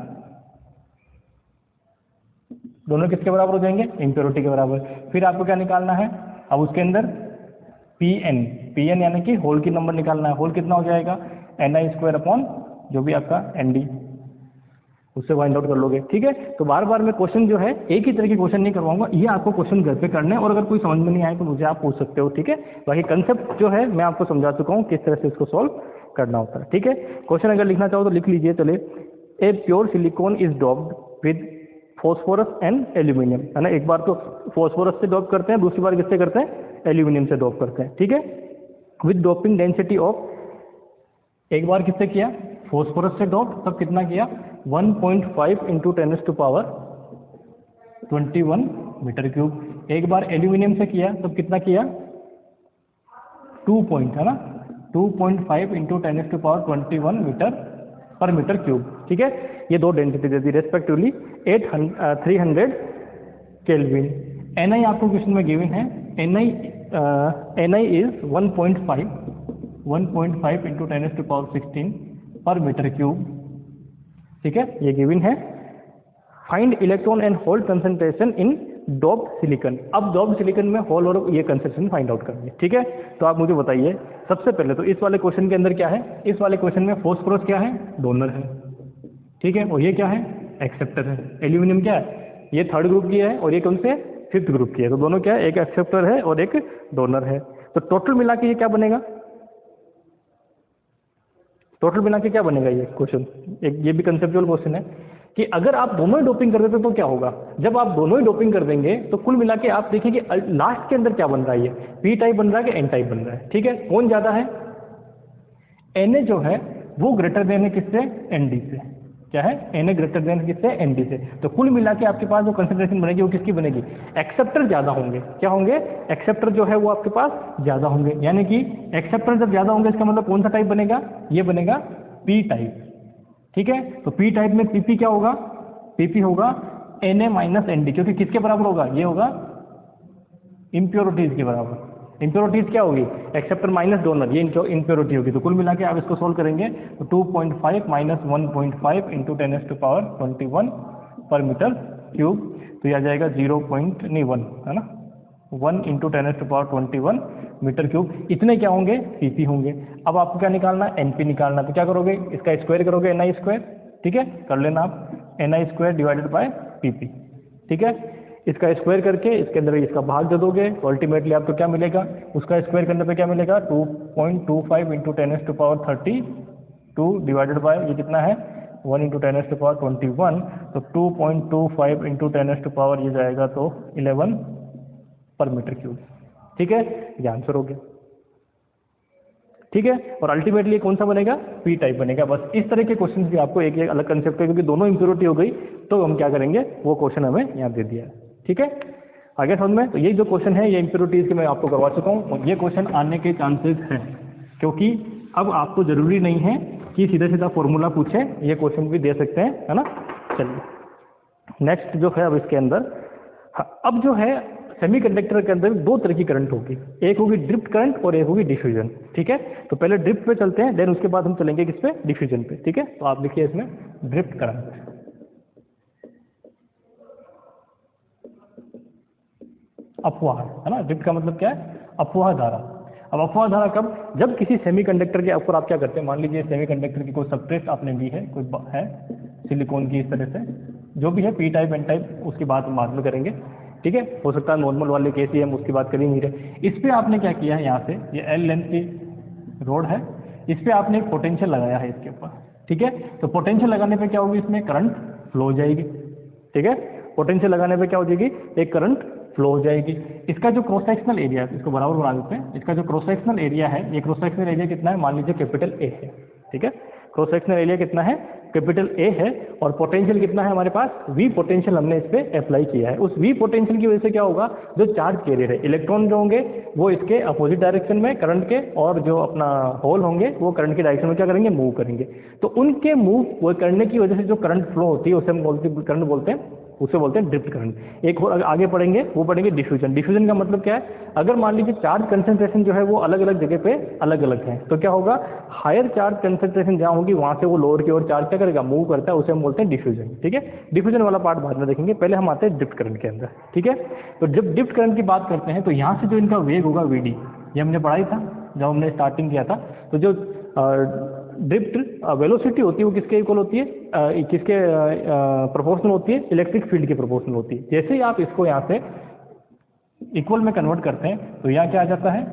दोनों किसके बराबर हो जाएंगे, इम्प्योरिटी के बराबर। फिर आपको क्या निकालना है, अब उसके अंदर पी एन यानी कि होल की नंबर निकालना है। होल कितना हो जाएगा, ni² जो भी आपका nd, उससे फाइंड आउट कर लोगे। ठीक है, तो बार बार मैं क्वेश्चन जो है एक ही तरह के क्वेश्चन नहीं करवाऊंगा, ये आपको क्वेश्चन घर पे करने हैं, और अगर कोई समझ में नहीं आए तो मुझे आप पूछ सकते हो। ठीक है, बाकी कंसेप्ट जो है मैं आपको समझा चुका हूँ किस तरह से इसको सॉल्व करना होता है। ठीक है, क्वेश्चन अगर लिखना चाहो तो लिख लीजिए। चले, a pure silicon is doped with phosphorus and aluminium, है ना। एक बार तो फॉस्फोरस से डॉप करते हैं, दूसरी बार किससे करते हैं, एल्यूमिनियम से डॉप करते हैं। ठीक है, विद डोपिंग डेंसिटी ऑफ, एक बार किससे किया, फॉस्फोरस से डॉप, तब कितना किया 1.5 × 10⁻21 मीटर क्यूब। एक बार एल्यूमिनियम से किया तब कितना किया 2 पॉइंट, है ना, 2.5 × 10⁻21 मीटर पर मीटर क्यूब। ठीक है, ये दो डेंसिटी देती है रेस्पेक्टिवली 300 केल्विन। Ni आपको क्वेश्चन में गिवन है, Ni इज 1.5 इंटू 10⁻16 पर मीटर क्यूब। ठीक है, ये गिवन है। Find electron and hole concentration in doped silicon. अब डोप्ड सिलिकॉन में होल और ये कंसंट्रेशन फाइंड आउट करनी है। ठीक है, तो आप मुझे बताइए सबसे पहले तो इस वाले क्वेश्चन के अंदर क्या है, इस वाले क्वेश्चन में फॉस्फोरस क्या है, डोनर है। ठीक है, और ये क्या है, एक्सेप्टर है। एल्यूमिनियम क्या है, ये थर्ड ग्रुप की है और ये कौन से, फिफ्थ ग्रुप की है। तो दोनों क्या है, एक एक्सेप्टर है और एक डोनर है। तो टोटल मिला के ये क्या बनेगा, टोटल मिला के क्या बनेगा ये क्वेश्चन, एक ये भी कंसेप्चुअल क्वेश्चन है कि अगर आप दोनों ही डोपिंग कर देते तो क्या होगा। जब आप दोनों ही डोपिंग कर देंगे तो कुल मिला के आप देखिए कि लास्ट के अंदर क्या बन रहा है, ये पी टाइप बन रहा है कि एन टाइप बन रहा है। ठीक है, कौन ज्यादा है, एन जो है वो ग्रेटर देन है किससे, एन डी से। क्या है, एन ग्रेटर देन किससे, एन डी से। तो कुल मिला के आपके पास जो कंसंट्रेशन बनेगी वो किसकी बनेगी, एक्सेप्टर ज्यादा होंगे। क्या होंगे, एक्सेप्टर जो है वो आपके पास ज्यादा होंगे। यानी कि एक्सेप्टर जब ज्यादा होंगे इसका मतलब कौन सा टाइप बनेगा, ये बनेगा पी टाइप। ठीक है, तो पी टाइप में पीपी क्या होगा, पीपी होगा Na माइनस एन डी, क्योंकि किसके बराबर होगा, ये होगा इम्प्योरिटीज के बराबर। इम्प्योरिटीज क्या होगी, एक्सेप्टर माइनस डोनर, ये इम्प्योरिटी होगी। तो कुल मिला के आप इसको सोल्व करेंगे तो 2.5 माइनस 1.5 इंटू 10⁻21 पर मीटर क्यूब। तो यह आ जाएगा 0.1 है ना, 1 इंटू 10⁻21 मीटर क्यूब। इतने क्या होंगे, पीपी होंगे। अब आपको क्या निकालना है, एनपी निकालना। तो क्या करोगे, इसका स्क्वायर करोगे, Ni स्क्वायर। ठीक है, कर लेना आप, Ni square divided bye PP. ठीक है, इसका स्क्वायर करके इसके अंदर इसका भाग दे दोगे तो अल्टीमेटली आपको क्या मिलेगा, उसका स्क्वायर करने पे क्या मिलेगा, 2.25 इंटू 10⁻32 डिवाइडेड बाय ये कितना है, 1 इंटू 10⁻21। तो 2.25 इंटू 10⁻, ये जाएगा तो 11 पर मीटर क्यूब। ठीक है, ये आंसर हो गया। ठीक है, और अल्टीमेटली कौन सा बनेगा, पी टाइप बनेगा। बस इस तरह के क्वेश्चन भी आपको एक अलग कंसेप्ट है, क्योंकि दोनों इम्प्योरिटी हो गई तो हम क्या करेंगे, वो क्वेश्चन हमें यहाँ दे दिया है। ठीक है, आगे समझ में। तो ये जो क्वेश्चन है ये इम्प्योरिटीज के मैं आपको करवा चुका हूँ और ये क्वेश्चन आने के चांसेस हैं, क्योंकि अब आपको जरूरी नहीं है कि सीधा सीधा फॉर्मूला पूछे, ये क्वेश्चन भी दे सकते हैं, है ना। चलिए नेक्स्ट जो है अब इसके अंदर, अब जो है सेमीकंडक्टर के अंदर दो तरह की करंट होगी, एक होगी ड्रिफ्ट करंट और एक होगी डिफ्यूजन। ठीक है, तो पहले ड्रिफ्ट पे चलते हैं, देन उसके बाद हम चलेंगे किस पे, डिफ्यूजन पे। ठीक है, तो आप लिखिए इसमें ड्रिफ्ट करंट। अफवाह, है ना, ड्रिफ्ट का मतलब क्या है, अफवाह धारा। अब अफवाह धारा कब, जब किसी सेमीकंडक्टर के ऊपर आप क्या करते हैं, मान लीजिए सेमीकंडक्टर की कोई सबस्ट्रेट आपने ली है, कोई है सिलिकॉन की, इस तरह से जो भी है, पी टाइप एन टाइप, उसकी बात हम बाद में करेंगे। ठीक है, हो सकता है नॉर्मल वाले केस ही हम उसकी बात कर ही नहीं रहे। इस पे आपने क्या किया है, यहाँ से ये एल लेंथ की रोड है, इस पे आपने एक पोटेंशियल लगाया है इसके ऊपर। ठीक है, तो पोटेंशियल लगाने पे क्या होगी, इसमें करंट फ्लो हो जाएगी। ठीक है, पोटेंशियल लगाने पे क्या हो जाएगी, एक करंट फ्लो हो जाएगी। इसका जो क्रॉस सेक्शनल एरिया है, इसको बराबर बना देते हैं, इसका जो क्रॉस सेक्शनल एरिया है, ये क्रॉस सेक्शनल एरिया कितना है, मान लीजिए कैपिटल ए है। ठीक है, क्रॉस सेक्शनल एरिया कितना है, कैपिटल ए है, और पोटेंशियल कितना है हमारे पास, वी पोटेंशियल हमने इस पे अप्लाई किया है। उस वी पोटेंशियल की वजह से क्या होगा, जो चार्ज कैरियर है, इलेक्ट्रॉन जो होंगे वो इसके अपोजिट डायरेक्शन में करंट के, और जो अपना होल होंगे वो करंट के डायरेक्शन में क्या करेंगे, मूव करेंगे। तो उनके मूव वो करने की वजह से जो करंट फ्लो होती है उसे हम करंट बोलते हैं, उसे बोलते हैं ड्रिफ्ट करंट। एक और आगे पढ़ेंगे, वो पढ़ेंगे डिफ्यूजन। डिफ्यूजन का मतलब क्या है, अगर मान लीजिए चार्ज कंसंट्रेशन जो है वो अलग अलग जगह पे अलग अलग है, तो क्या होगा, हायर चार्ज कंसंट्रेशन जहाँ होगी वहां से वो लोअर की ओर चार्ज क्या करेगा, मूव करता है, उसे हम बोलते हैं डिफ्यूजन। ठीक है, डिफ्यूजन वाला पार्ट बाद में देखेंगे, पहले हम आते हैं ड्रिफ्ट करंट के अंदर। ठीक है, तो जब ड्रिफ्ट करंट की बात करते हैं तो यहाँ से जो इनका वेग होगा वीडी, ये हमने पढ़ाई था जब हमने स्टार्टिंग किया था। तो जो ड्रिफ्ट वेलोसिटी होती है वो किसके इक्वल होती है, किसके प्रोपोर्शनल होती है, इलेक्ट्रिक फील्ड के प्रोपोर्शनल होती है। जैसे ही आप इसको यहाँ से इक्वल में कन्वर्ट करते हैं तो यहाँ क्या आ जाता है,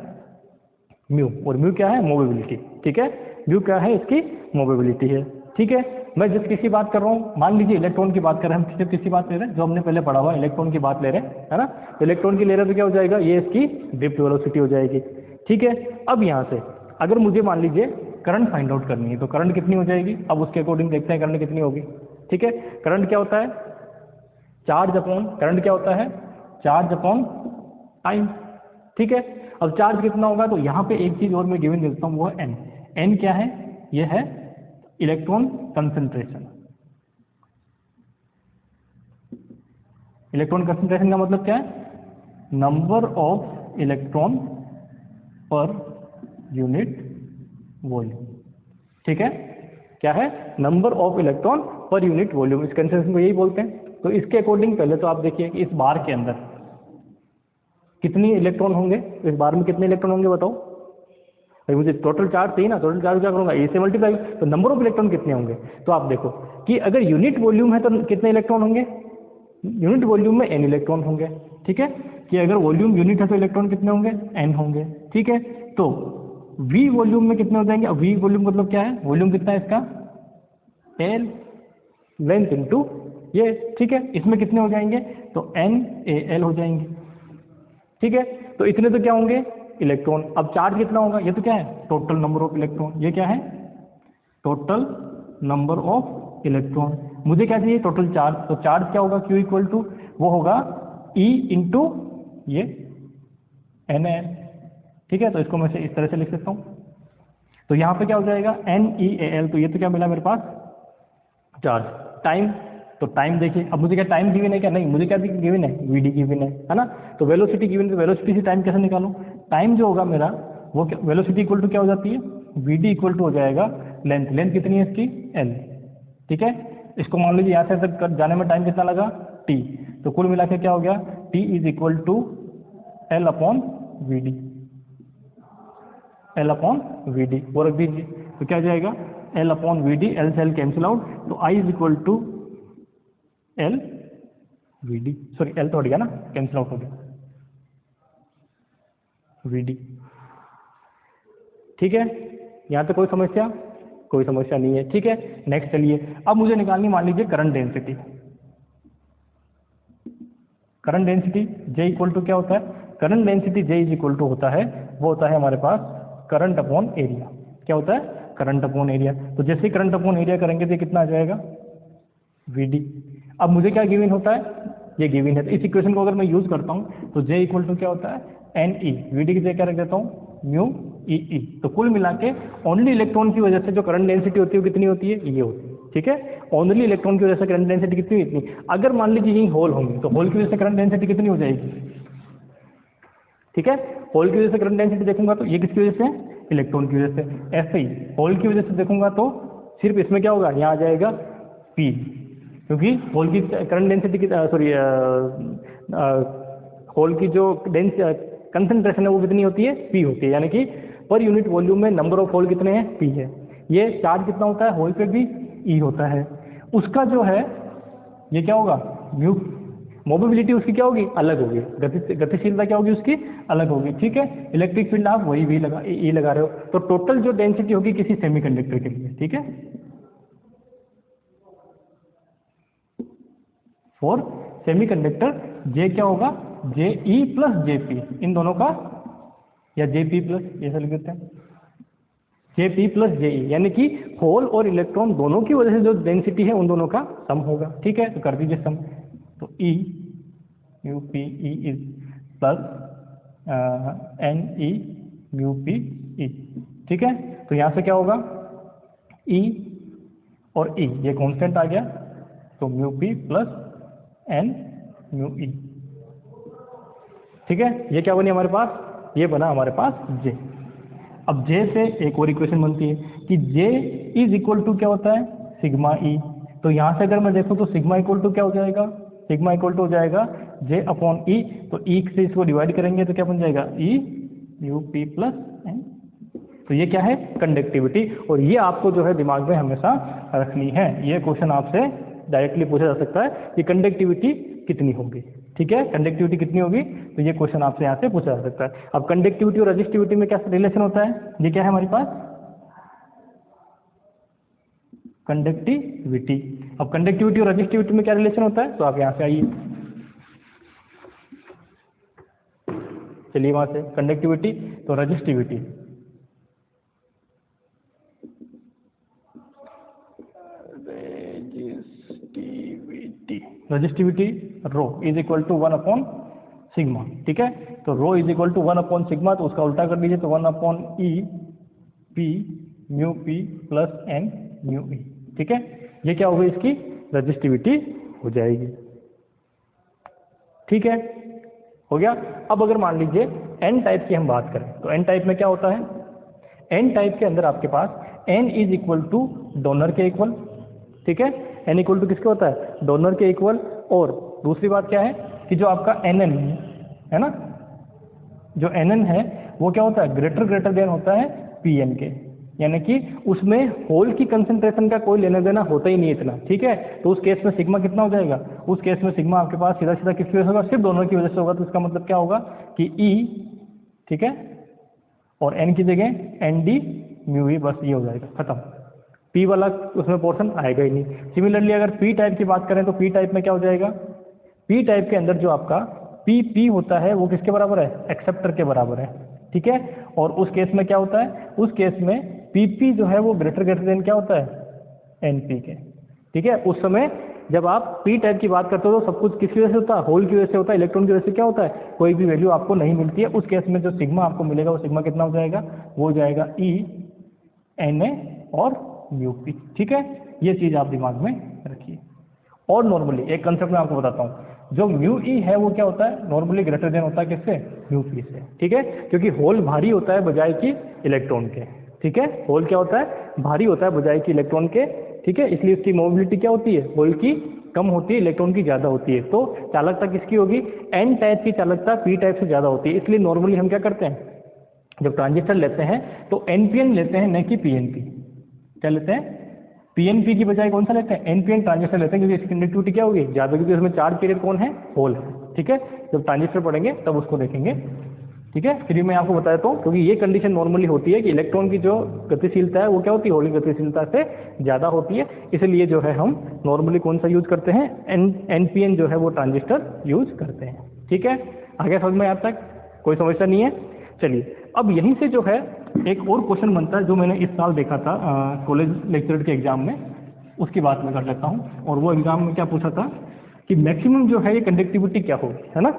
म्यू, और म्यू क्या है, मोबिलिटी। ठीक है, म्यू क्या है, इसकी मोबिलिटी है। ठीक है, मैं जिस किसी बात कर रहा हूँ, मान लीजिए इलेक्ट्रॉन की बात कर रहे हैं, हम सिर्फ किसी बात ले रहे हैं जो हमने पहले पढ़ा हुआ, इलेक्ट्रॉन की बात ले रहे हैं, है ना। तो इलेक्ट्रॉन की ले रहे हैं तो क्या हो जाएगा, ये इसकी ड्रिफ्ट वेलोसिटी हो जाएगी। ठीक है, अब यहाँ से अगर मुझे मान लीजिए करंट फाइंड आउट करनी है तो करंट कितनी हो जाएगी, अब उसके अकॉर्डिंग देखते हैं करंट कितनी होगी। ठीक है, करंट क्या होता है, चार्ज अपॉन, करंट क्या होता है, चार्ज अपॉन टाइम। ठीक है, अब चार्ज कितना होगा, तो यहाँ पे एक चीज और मैं गिवन देता हूँ, वो है एन। एन क्या है, ये है इलेक्ट्रॉन कंसंट्रेशन। इलेक्ट्रॉन कंसंट्रेशन का मतलब क्या है? नंबर ऑफ इलेक्ट्रॉन पर यूनिट वॉल्यूम। ठीक है, क्या है? नंबर ऑफ इलेक्ट्रॉन पर यूनिट वॉल्यूम, इस कंसेप्शन को यही बोलते हैं। तो इसके अकॉर्डिंग पहले तो आप देखिए कि इस बार के अंदर कितनी इलेक्ट्रॉन होंगे, इस बार में कितने इलेक्ट्रॉन होंगे बताओ भाई, मुझे टोटल चार्ज चाहिए ना, टोटल चार्ज क्या करूंगा, ए से मल्टीप्लाई, तो नंबर ऑफ इलेक्ट्रॉन कितने होंगे। तो आप देखो कि अगर यूनिट वॉल्यूम है तो कितने इलेक्ट्रॉन होंगे, यूनिट वॉल्यूम में n इलेक्ट्रॉन होंगे। ठीक है, कि अगर वॉल्यूम यूनिट है तो इलेक्ट्रॉन कितने होंगे, n होंगे। ठीक है, तो v वॉल्यूम में कितने हो जाएंगे, अब v वॉल्यूम मतलब क्या है, वॉल्यूम कितना है इसका, l लेंथ इनटू ये। ठीक है, इसमें कितने हो जाएंगे, तो NaL हो जाएंगे। ठीक है, तो इतने तो क्या होंगे इलेक्ट्रॉन। अब चार्ज कितना होगा, ये तो क्या है टोटल नंबर ऑफ इलेक्ट्रॉन, ये क्या है टोटल नंबर ऑफ इलेक्ट्रॉन। मुझे क्या चाहिए, टोटल चार्ज। तो चार्ज क्या होगा, Q इक्वल टू वो होगा E इंटू ये NaL। ठीक है, तो इसको मैं इस तरह से लिख सकता हूँ। तो यहाँ पे क्या हो जाएगा NeAL, तो ये तो क्या मिला मेरे पास चार्ज। टाइम, तो टाइम देखिए, अब मुझे क्या टाइम गिवन है क्या, नहीं मुझे क्या गिवन है, Vd गिवन है ना। तो वेलोसिटी गिवन है, तो वेलोसिटी से टाइम कैसे निकालूं, टाइम जो होगा मेरा वो क्या, वेलोसिटी इक्वल टू क्या हो जाती है, Vd इक्वल टू हो जाएगा लेंथ, लेंथ कितनी है इसकी L। ठीक है, इसको मान लीजिए यहाँ से तक जाने में टाइम कितना लगा T, तो कुल मिला के क्या हो गया T is equal to L upon Vd, L upon Vd वो रख दीजिए, तो क्या जाएगा L अपॉन Vd, L से L कैंसिल आउट, तो I is equal to L Vd, sorry L तो हट गया ना, कैंसिल आउट हो गया Vd। ठीक है, यहाँ पे कोई समस्या, कोई समस्या नहीं है। ठीक है, नेक्स्ट चलिए, अब मुझे निकालनी मान लीजिए current density. Current density J equal to क्या होता है, current density J is equal to होता है, वो होता है हमारे पास करंट अपॉन एरिया। क्या होता है, करंट अपॉन एरिया। तो जैसे ही करंट अपॉन एरिया करेंगे तो कितना आ जाएगा Vd। अब मुझे क्या गिवन होता है, ये गिवन है, तो इस इक्वेशन को अगर मैं यूज करता हूँ तो J इक्वल टू क्या होता है Ne, Vd की जगह क्या रख देता हूँ म्यू E। तो कुल मिला के ओनली इलेक्ट्रॉन की वजह से जो करंट डेंसिटी होती है वो कितनी होती है, ये होती है। ठीक है, ओनली इलेक्ट्रॉन की वजह से करंट डेंसिटी कितनी, इतनी। अगर मान लीजिए यही होल होंगे तो होल की वजह से करंट डेंसिटी कितनी हो जाएगी। ठीक है, होल की वजह से करंट डेंसिटी देखूंगा तो ये किसकी वजह से, इलेक्ट्रॉन की वजह से। ऐसे ही होल की वजह से देखूंगा तो सिर्फ इसमें क्या होगा, यहाँ आ जाएगा P, क्योंकि होल की करंट डेंसिटी की, सॉरी होल की जो कंसंट्रेशन है वो कितनी होती है, P होती है, यानी कि पर यूनिट वॉल्यूम में नंबर ऑफ होल कितने हैं, P है। ये चार्ज कितना होता है, होल पे भी E होता है, उसका जो है ये क्या होगा म्यू, मोबिलिटी उसकी क्या होगी, अलग होगी, गतिशीलता क्या होगी उसकी, अलग होगी। ठीक है, इलेक्ट्रिक फील्ड आप वही भी लगा E लगा रहे हो, तो टोटल जो डेंसिटी होगी किसी सेमीकंडक्टर के लिए। ठीक है, फॉर सेमीकंडक्टर J क्या होगा, Je प्लस Jp, इन दोनों का, या Jp प्लस, ऐसा लिख देते हैं Jp प्लस Je, यानी कि होल और इलेक्ट्रॉन दोनों की वजह से जो डेंसिटी है उन दोनों का सम होगा। ठीक है, तो कर दीजिए सम, तो E mu P E is plus Ne mu P ई। ठीक है, तो यहाँ से क्या होगा E और E ये कांस्टेंट आ गया, तो mu P plus N mu E. ठीक है, ये क्या बनी हमारे पास, ये बना हमारे पास J। अब J से एक और इक्वेशन बनती है कि J इज इक्वल टू क्या होता है, सिग्मा E। तो यहाँ से अगर मैं देखूँ तो सिग्मा इक्वल टू क्या हो जाएगा, सिग्मा इक्वल टू हो जाएगा J अपॉन E, तो E से इसको डिवाइड करेंगे तो क्या बन जाएगा E U P plus N। तो ये क्या है कंडक्टिविटी, और ये आपको जो है दिमाग में हमेशा रखनी है। ये क्वेश्चन आपसे डायरेक्टली पूछा जा सकता है कि कंडक्टिविटी कितनी होगी। ठीक है, कंडक्टिविटी कितनी होगी, तो ये क्वेश्चन आपसे यहाँ से पूछा जा सकता है। अब कंडक्टिविटी और रजिस्टिविटी में क्या रिलेशन होता है, ये क्या है हमारे पास कंडक्टिविटी। अब कंडक्टिविटी और रजिस्टिविटी में क्या रिलेशन होता है, तो आप यहाँ से आइए, चलिए वहाँ से कंडक्टिविटी तो resistivity. Resistivity rho is equal to 1 upon sigma. ठीक है, तो rho is equal to 1 upon sigma, तो उसका उल्टा कर दीजिए, तो 1 upon E P mu P plus N mu E. ठीक है, ये क्या होगी, इसकी रजिस्टिविटी हो जाएगी। ठीक है, हो गया। अब अगर मान लीजिए एन टाइप की हम बात करें तो एन टाइप में क्या होता है, एन टाइप के अंदर आपके पास N is equal to donor के इक्वल। ठीक है, एन इक्वल टू किसके होता है, डोनर के इक्वल। और दूसरी बात क्या है कि जो आपका एन एन है ना, जो एन एन है वो क्या होता है, ग्रेटर देन होता है पी एन के, यानी कि उसमें होल की कंसंट्रेशन का कोई लेना देना होता ही नहीं इतना। ठीक है, तो उस केस में सिग्मा कितना हो जाएगा, उस केस में सिग्मा आपके पास सीधा सीधा किसकी वजह से होगा, सिर्फ डोनर की वजह से होगा। तो इसका मतलब क्या होगा कि ई, ठीक है, और एन की जगह एन डी म्यू ई, बस ये हो जाएगा, खत्म। पी वाला उसमें पोर्शन आएगा ही नहीं। सिमिलरली अगर पी टाइप की बात करें तो पी टाइप में क्या हो जाएगा, पी टाइप के अंदर जो आपका पी पी होता है वो किसके बराबर है, एक्सेप्टर के बराबर है। ठीक है, और उस केस में क्या होता है, उस केस में पी पी जो है वो ग्रेटर देन क्या होता है, एन पी के। ठीक है, उस समय जब आप पी टाइप की बात करते हो तो सब कुछ किसकी वजह से होता है, होल की वजह से होता है, इलेक्ट्रॉन की वजह से क्या होता है, कोई भी वैल्यू आपको नहीं मिलती है। उस केस में जो सिग्मा आपको मिलेगा वो सिग्मा कितना हो जाएगा, वो हो जाएगा ई एन ए और म्यू पी। ठीक है, ये चीज़ आप दिमाग में रखिए। और नॉर्मली एक कंसेप्ट मैं आपको बताता हूँ, जो म्यू ई है वो क्या होता है, नॉर्मली ग्रेटर देन होता है किससे, म्यू पी से। ठीक है, क्योंकि होल भारी होता है बजाय कि इलेक्ट्रॉन के। ठीक है, होल क्या होता है, भारी होता है बजाय कि इलेक्ट्रॉन के। ठीक है, इसलिए इसकी मोबिलिटी क्या होती है, होल की कम होती है, इलेक्ट्रॉन की ज़्यादा होती है। तो चालकता किसकी होगी, एन टाइप की चालकता पी टाइप से ज़्यादा होती है। इसलिए नॉर्मली हम क्या करते हैं, जब ट्रांजिस्टर लेते हैं तो एनपीएन लेते हैं, न कि पीएनपी। क्या लेते हैं, पीएनपी की बजाय कौन सा लेते हैं, एनपीएन ट्रांजिस्टर लेते हैं, क्योंकि इसकी कंडक्टिविटी क्या होगी, ज़्यादा, क्योंकि उसमें चार्ज कैरियर कौन है, होल है। ठीक है, जब ट्रांजिस्टर पढ़ेंगे तब उसको देखेंगे। ठीक है, फिर मैं आपको बता देता हूँ, क्योंकि ये कंडीशन नॉर्मली होती है कि इलेक्ट्रॉन की जो गतिशीलता है वो क्या होती है, होल की गतिशीलता से ज़्यादा होती है। इसलिए जो है हम नॉर्मली कौन सा यूज़ करते हैं, एनपीएन जो है वो ट्रांजिस्टर यूज़ करते हैं। ठीक है, आगे समझ में यहाँ तक कोई समस्या नहीं है। चलिए, अब यहीं से जो है एक और क्वेश्चन बनता है जो मैंने इस साल देखा था कॉलेज लेक्चर के एग्जाम में, उसकी बात मैं कर लेता हूँ। और वो एग्जाम में क्या पूछा था कि मैक्सिमम जो है ये कंडक्टिविटी क्या होगी, है ना,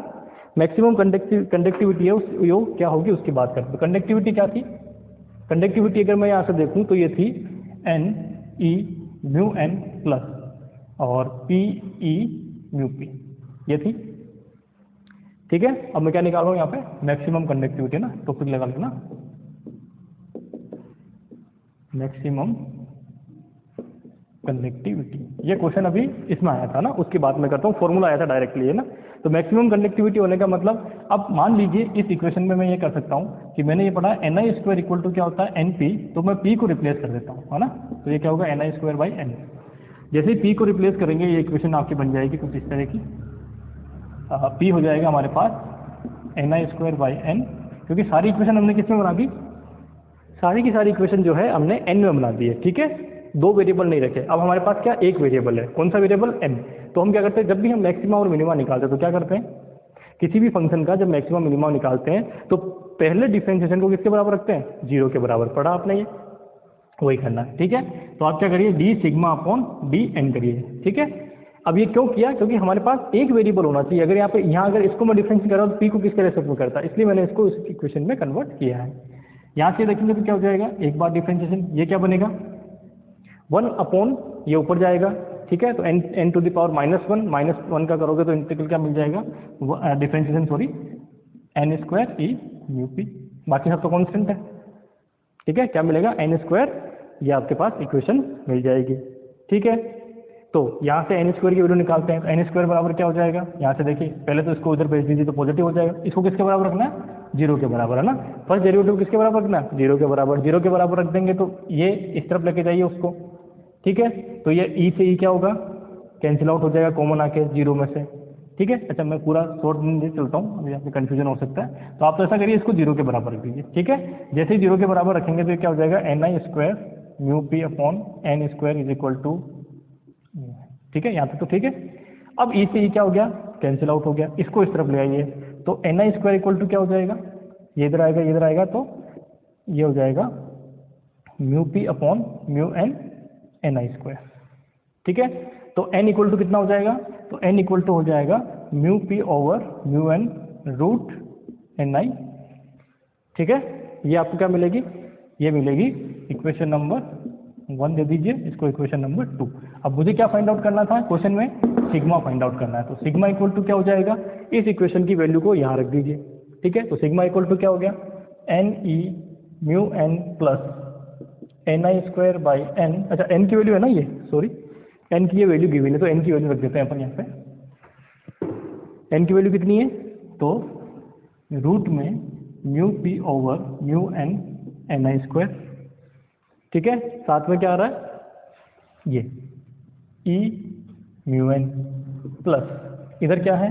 मैक्सिमम कंडक्टिविटी है वो क्या होगी उसकी बात करते हैं। तो कंडक्टिविटी क्या थी, कंडक्टिविटी अगर मैं यहाँ से देखूँ तो ये थी N E mu N plus और पी ई म्यू पी, ये थी। ठीक है, अब मैं क्या निकाल रहा हूँ यहाँ पे, मैक्सिमम कंडक्टिविटी ना, टॉपिक लगा लेना, मैक्सिमम कंडक्टिविटी। ये क्वेश्चन अभी इसमें आया था ना, उसकी बात मैं करता हूँ, फॉर्मूला आया था डायरेक्टली, है ना। तो मैक्सिमम कंडक्टिविटी होने का मतलब, अब मान लीजिए इस इक्वेशन में मैं ये कर सकता हूँ कि मैंने ये पढ़ा N I square equal to क्या होता है, एन पी, तो मैं पी को रिप्लेस कर देता हूँ, है ना। तो ये क्या होगा, N I square by N. जैसे ही पी को रिप्लेस करेंगे ये इक्वेशन आपकी बन जाएगी कुछ इस तरह की, पी हो जाएगा हमारे पास N I square by N, क्योंकि सारी इक्वेशन हमने किस में बना दी, सारी की सारी इक्वेशन जो है हमने एन में बना दी है। ठीक है, दो वेरिएबल नहीं रखे, अब हमारे पास क्या एक वेरिएबल है, कौन सा वेरिएबल, एन। तो हम क्या करते हैं, जब भी हम मैक्सिमा और मिनिमा निकालते हैं तो क्या करते हैं, किसी भी फंक्शन का जब मैक्सिमा मिनिमा निकालते हैं तो पहले डिफरेंशिएशन को किसके बराबर रखते हैं, जीरो के बराबर, पढ़ा आपने ये, वही करना है। ठीक है, तो आप क्या करिए, D sigma upon D N करिए। ठीक है, अब ये क्यों किया, क्योंकि हमारे पास एक वेरिएबल होना चाहिए। अगर यहाँ अगर इसको मैं डिफरेंशिएट कर रहा हूँ तो पी को किसके रेस्पेक्ट में करता है, इसलिए मैंने इसको इस इक्वेशन में कन्वर्ट किया है। यहाँ से देखेंगे तो क्या हो जाएगा, एक बार डिफरेंशिएशन, ये क्या बनेगा, 1 अपॉन ये ऊपर जाएगा। ठीक है, तो n टू द पावर -1 का करोगे तो इंटीग्रल क्या मिल जाएगा, डिफरेंशिएशन सॉरी, एन स्क्वायर ई म्यू पी, बाकी सब तो कांस्टेंट है। ठीक है, क्या मिलेगा, एन स्क्वायर, ये आपके पास इक्वेशन मिल जाएगी। ठीक है, तो यहाँ से एन स्क्वायर की वैल्यू निकालते हैं, तो एन स्क्वायर बराबर क्या हो जाएगा, यहाँ से देखिए, पहले तो इसको उधर भेज दीजिए तो पॉजिटिव हो जाएगा, इसको किसके बराबर रखना है, जीरो के बराबर, है ना। फर्स्ट डेरिवेटिव किसके बराबर रखना है, जीरो के बराबर, जीरो के बराबर रख देंगे तो ये इस तरफ लेके जाइए उसको। ठीक है, तो ये ई से ई क्या होगा, कैंसिल आउट हो जाएगा कॉमन आके जीरो में से। ठीक है, अच्छा मैं पूरा शॉर्ट में चलता हूँ, अभी यहाँ पे कन्फ्यूजन हो सकता है, तो आप तो ऐसा करिए, इसको जीरो के बराबर रख दीजिए। ठीक है, जैसे ही जीरो के बराबर रखेंगे तो ये क्या हो जाएगा, N I square mu P upon N square is equal to, ठीक है, यहाँ तक तो ठीक है। अब ई से ई क्या हो गया, कैंसिल आउट हो गया, इसको इस तरफ ले आइए, तो N I square equal to क्या हो जाएगा, ये इधर आएगा, ये इधर आएगा, तो ये हो जाएगा mu P upon mu N N I square. ठीक है, तो n इक्वल टू कितना हो जाएगा, तो n इक्वल टू हो जाएगा mu P over mu N root N I. ठीक है, ये आपको क्या मिलेगी, ये मिलेगी इक्वेशन नंबर 1 दे दीजिए, इसको इक्वेशन नंबर 2। अब मुझे क्या फाइंड आउट करना था क्वेश्चन में, सिग्मा फाइंड आउट करना है। तो सिग्मा इक्वल टू क्या हो जाएगा, इस इक्वेशन की वैल्यू को यहाँ रख दीजिए, ठीक है। तो सिग्मा इक्वल टू क्या हो गया, N E mu N plus N I square by N, अच्छा एन की वैल्यू है ना ये, सॉरी एन की ये वैल्यू गिवन है, तो एन की वैल्यू रख देते हैं अपन यहाँ पे। एन की वैल्यू कितनी है, तो रूट में mu P over mu N N I square, ठीक है। साथ में क्या आ रहा है, ये ई म्यू एन प्लस इधर क्या है,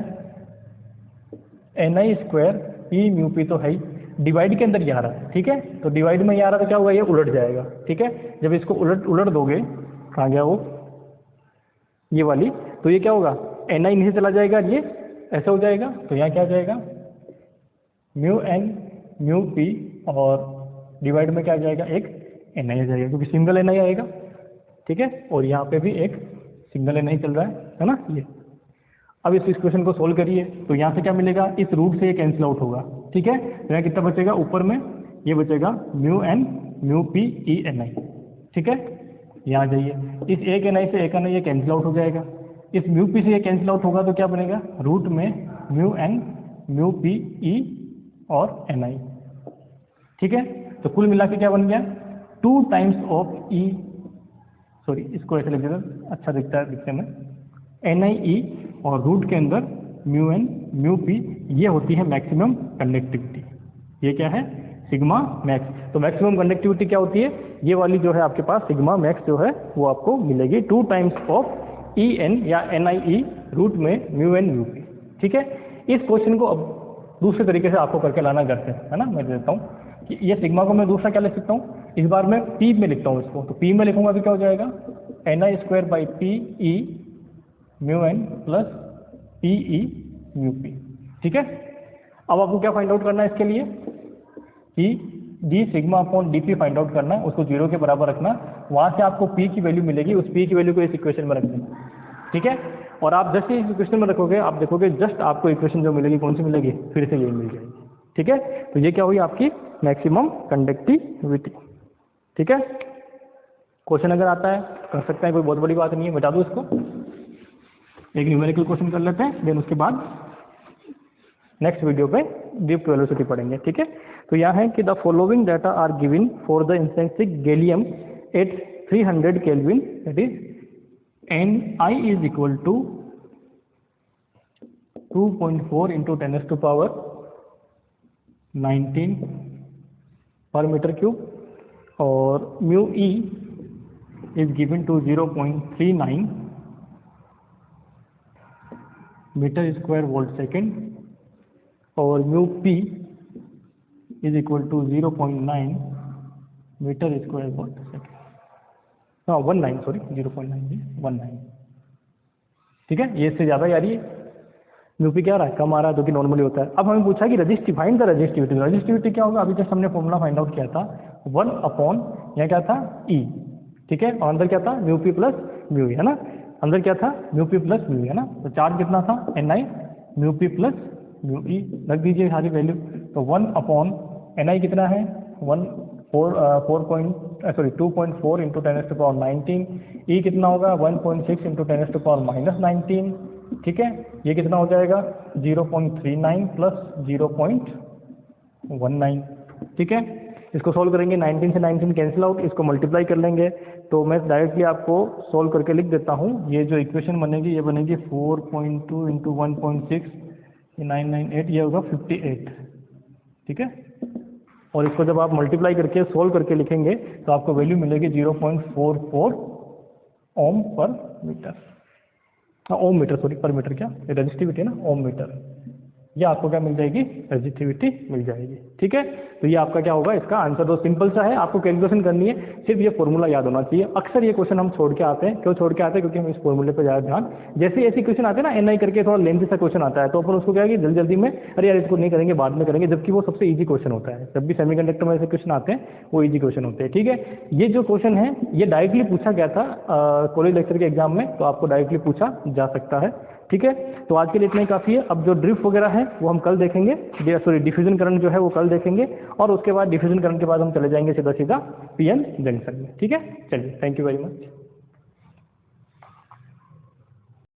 N I square E mu P तो है ही, डिवाइड के अंदर ये आ रहा है, ठीक है। तो डिवाइड में ये आ रहा है तो क्या होगा, ये उलट जाएगा, ठीक है। जब इसको उलट दोगे, कहाँ गया वो, ये वाली, तो ये क्या होगा, एन आई नीचे चला जाएगा, ये ऐसा हो जाएगा। तो यहाँ क्या आ जाएगा, म्यू एन म्यू पी और डिवाइड में क्या आ जाएगा, एक एन आई आ जाएगा, क्योंकि सिंगल एन आई आएगा, ठीक है। और यहाँ पे भी एक सिंगल एन आई चल रहा है ना ये। अब इस इक्वेशन को सोल्व करिए, तो यहाँ से क्या मिलेगा, इस रूट से ये कैंसिल आउट होगा, ठीक है। तो यहाँ कितना बचेगा, ऊपर में ये बचेगा mu N mu P E N I, ठीक है। यहाँ जाइए, इस एक एन आई से एक एन आई ये कैंसिल आउट हो जाएगा, इस म्यू पी से ये कैंसिल आउट होगा, तो क्या बनेगा, रूट में mu N mu P E और एन आई, ठीक है। तो कुल मिला के क्या बन गया, 2 टाइम्स ऑफ ई, सॉरी इसको ऐसे लिख देता, अच्छा दिखता है दिखने में, एन आई ई और रूट के अंदर म्यू एन म्यू पी, ये होती है मैक्सिमम कंडक्टिविटी। ये क्या है, सिग्मा मैक्स। तो मैक्सिमम कंडक्टिविटी क्या होती है, ये वाली जो है आपके पास सिग्मा मैक्स जो है वो आपको मिलेगी 2 टाइम्स ऑफ ई एन या एन आई ई रूट में म्यू एन म्यू पी, ठीक है। इस क्वेश्चन को अब दूसरे तरीके से आपको करके लाना घर से, है ना। मैं देता हूँ कि ये सिग्मा को मैं दूसरा क्या लिख सकता हूँ, इस बार मैं पी में लिखता हूँ इसको, तो पी में लिखूंगा तो क्या हो जाएगा, N I square by P E mu N plus P E mu P, ठीक है। अब आपको क्या फाइंड आउट करना है इसके लिए, कि D sigma upon D P find out करना है, उसको 0 के बराबर रखना, वहाँ से आपको पी की वैल्यू मिलेगी, उस पी की वैल्यू को इस इक्वेशन में रख देना, ठीक है। और आप जैसे इस इक्वेशन में रखोगे, आप देखोगे जस्ट आपको इक्वेशन जो मिलेगी कौन सी मिलेगी, फिर से यही मिल जाएगी, ठीक है। तो ये क्या हुई आपकी मैक्सिमम कंडक्टिविटी, ठीक है। क्वेश्चन अगर आता है कर सकते हैं, कोई बहुत बड़ी बात नहीं है, बता दो इसको। एक न्यूमेरिकल क्वेश्चन कर लेते हैं, देन उसके बाद नेक्स्ट वीडियो पे डीप वेलोसिटी पढ़ेंगे, ठीक है। तो यहाँ है कि the following data are given for the intrinsic gallium at 300 kelvin, that is n i is equal to 2.4 into 10⁻19 per metre cube, और mu e is given to 0.39 metre square volt second, और mu p is equal to 0.9 metre square volt second, हाँ 19 sorry 0.9 19, ठीक है। ये इससे ज़्यादा ही आ रही है, म्यू पी क्या आ रहा है, कम आ रहा है, जो कि नॉर्मली होता है। अब हमें पूछा कि resistive find the resistivity, resistivity क्या होगा, अभी जस्ट हमने फॉर्मूला फाइंड आउट किया था 1 अपॉन यहाँ क्या था ई, ठीक है। और अंदर क्या था म्यू पी प्लस म्यू, है ना, अंदर क्या था म्यू पी प्लस म्यू, है ना। तो चार्ज कितना था एन आई mu P plus mu E, रख दीजिए सारी वैल्यू। तो 1 अपॉन एन आई कितना है 2.4 इंटू 10⁻19, ई कितना होगा 1.6 इंटू 10⁻−19, ठीक है। ये कितना हो जाएगा 0.39 प्लस 0.19, ठीक है। इसको सोल्व करेंगे, 19 से 19 कैंसिल आउट, इसको मल्टीप्लाई कर लेंगे, तो मैं डायरेक्टली आपको सोल्व करके लिख देता हूँ। ये जो इक्वेशन बनेगी ये बनेगी 4.2 इंटू 1.6 998, ये होगा 58, ठीक है। और इसको जब आप मल्टीप्लाई करके सोल्व करके लिखेंगे तो आपको वैल्यू मिलेगी 0.44 ओम पर मीटर, ओम मीटर सॉरी, पर मीटर क्या, रेजिस्टिविटी है ना, ओम मीटर, ये आपको क्या मिल जाएगी, रेजिस्टिविटी मिल जाएगी, ठीक है। तो ये आपका क्या होगा, इसका आंसर तो सिंपल सा है, आपको कैलकुलेशन करनी है, सिर्फ ये फॉर्मूला याद होना चाहिए। अक्सर ये क्वेश्चन हम छोड़ के आते हैं, क्यों छोड़ के आते हैं, क्योंकि हम इस फॉर्मूले पे ज़्यादा ध्यान, जैसे ऐसे क्वेश्चन आते हैं ना एनआई करके थोड़ा लेंथी सा क्वेश्चन आता है, तो अपन उसको क्या है कि जल्दी जल्दी में अरे यार इसको नहीं करेंगे बाद में करेंगे, जबकि वो सबसे ईजी क्वेश्चन होता है। जब भी सेमीकंडक्टर में ऐसे क्वेश्चन आते हैं वो ईजी क्वेश्चन होते हैं, ठीक है। ये जो क्वेश्चन है ये डायरेक्टली पूछा गया था कॉलेज लेक्चर के एग्जाम में, तो आपको डायरेक्टली पूछा जा सकता है, ठीक है। तो आज के लिए इतना ही काफ़ी है। अब जो ड्रिफ्ट वगैरह है वो हम कल देखेंगे, सॉरी डिफ्यूजन करंट जो है वो कल देखेंगे, और उसके बाद डिफ्यूजन करंट के बाद हम चले जाएंगे सीधा सीधा पीएन जंक्शन में। ठीक है, चलिए, थैंक यू वेरी मच।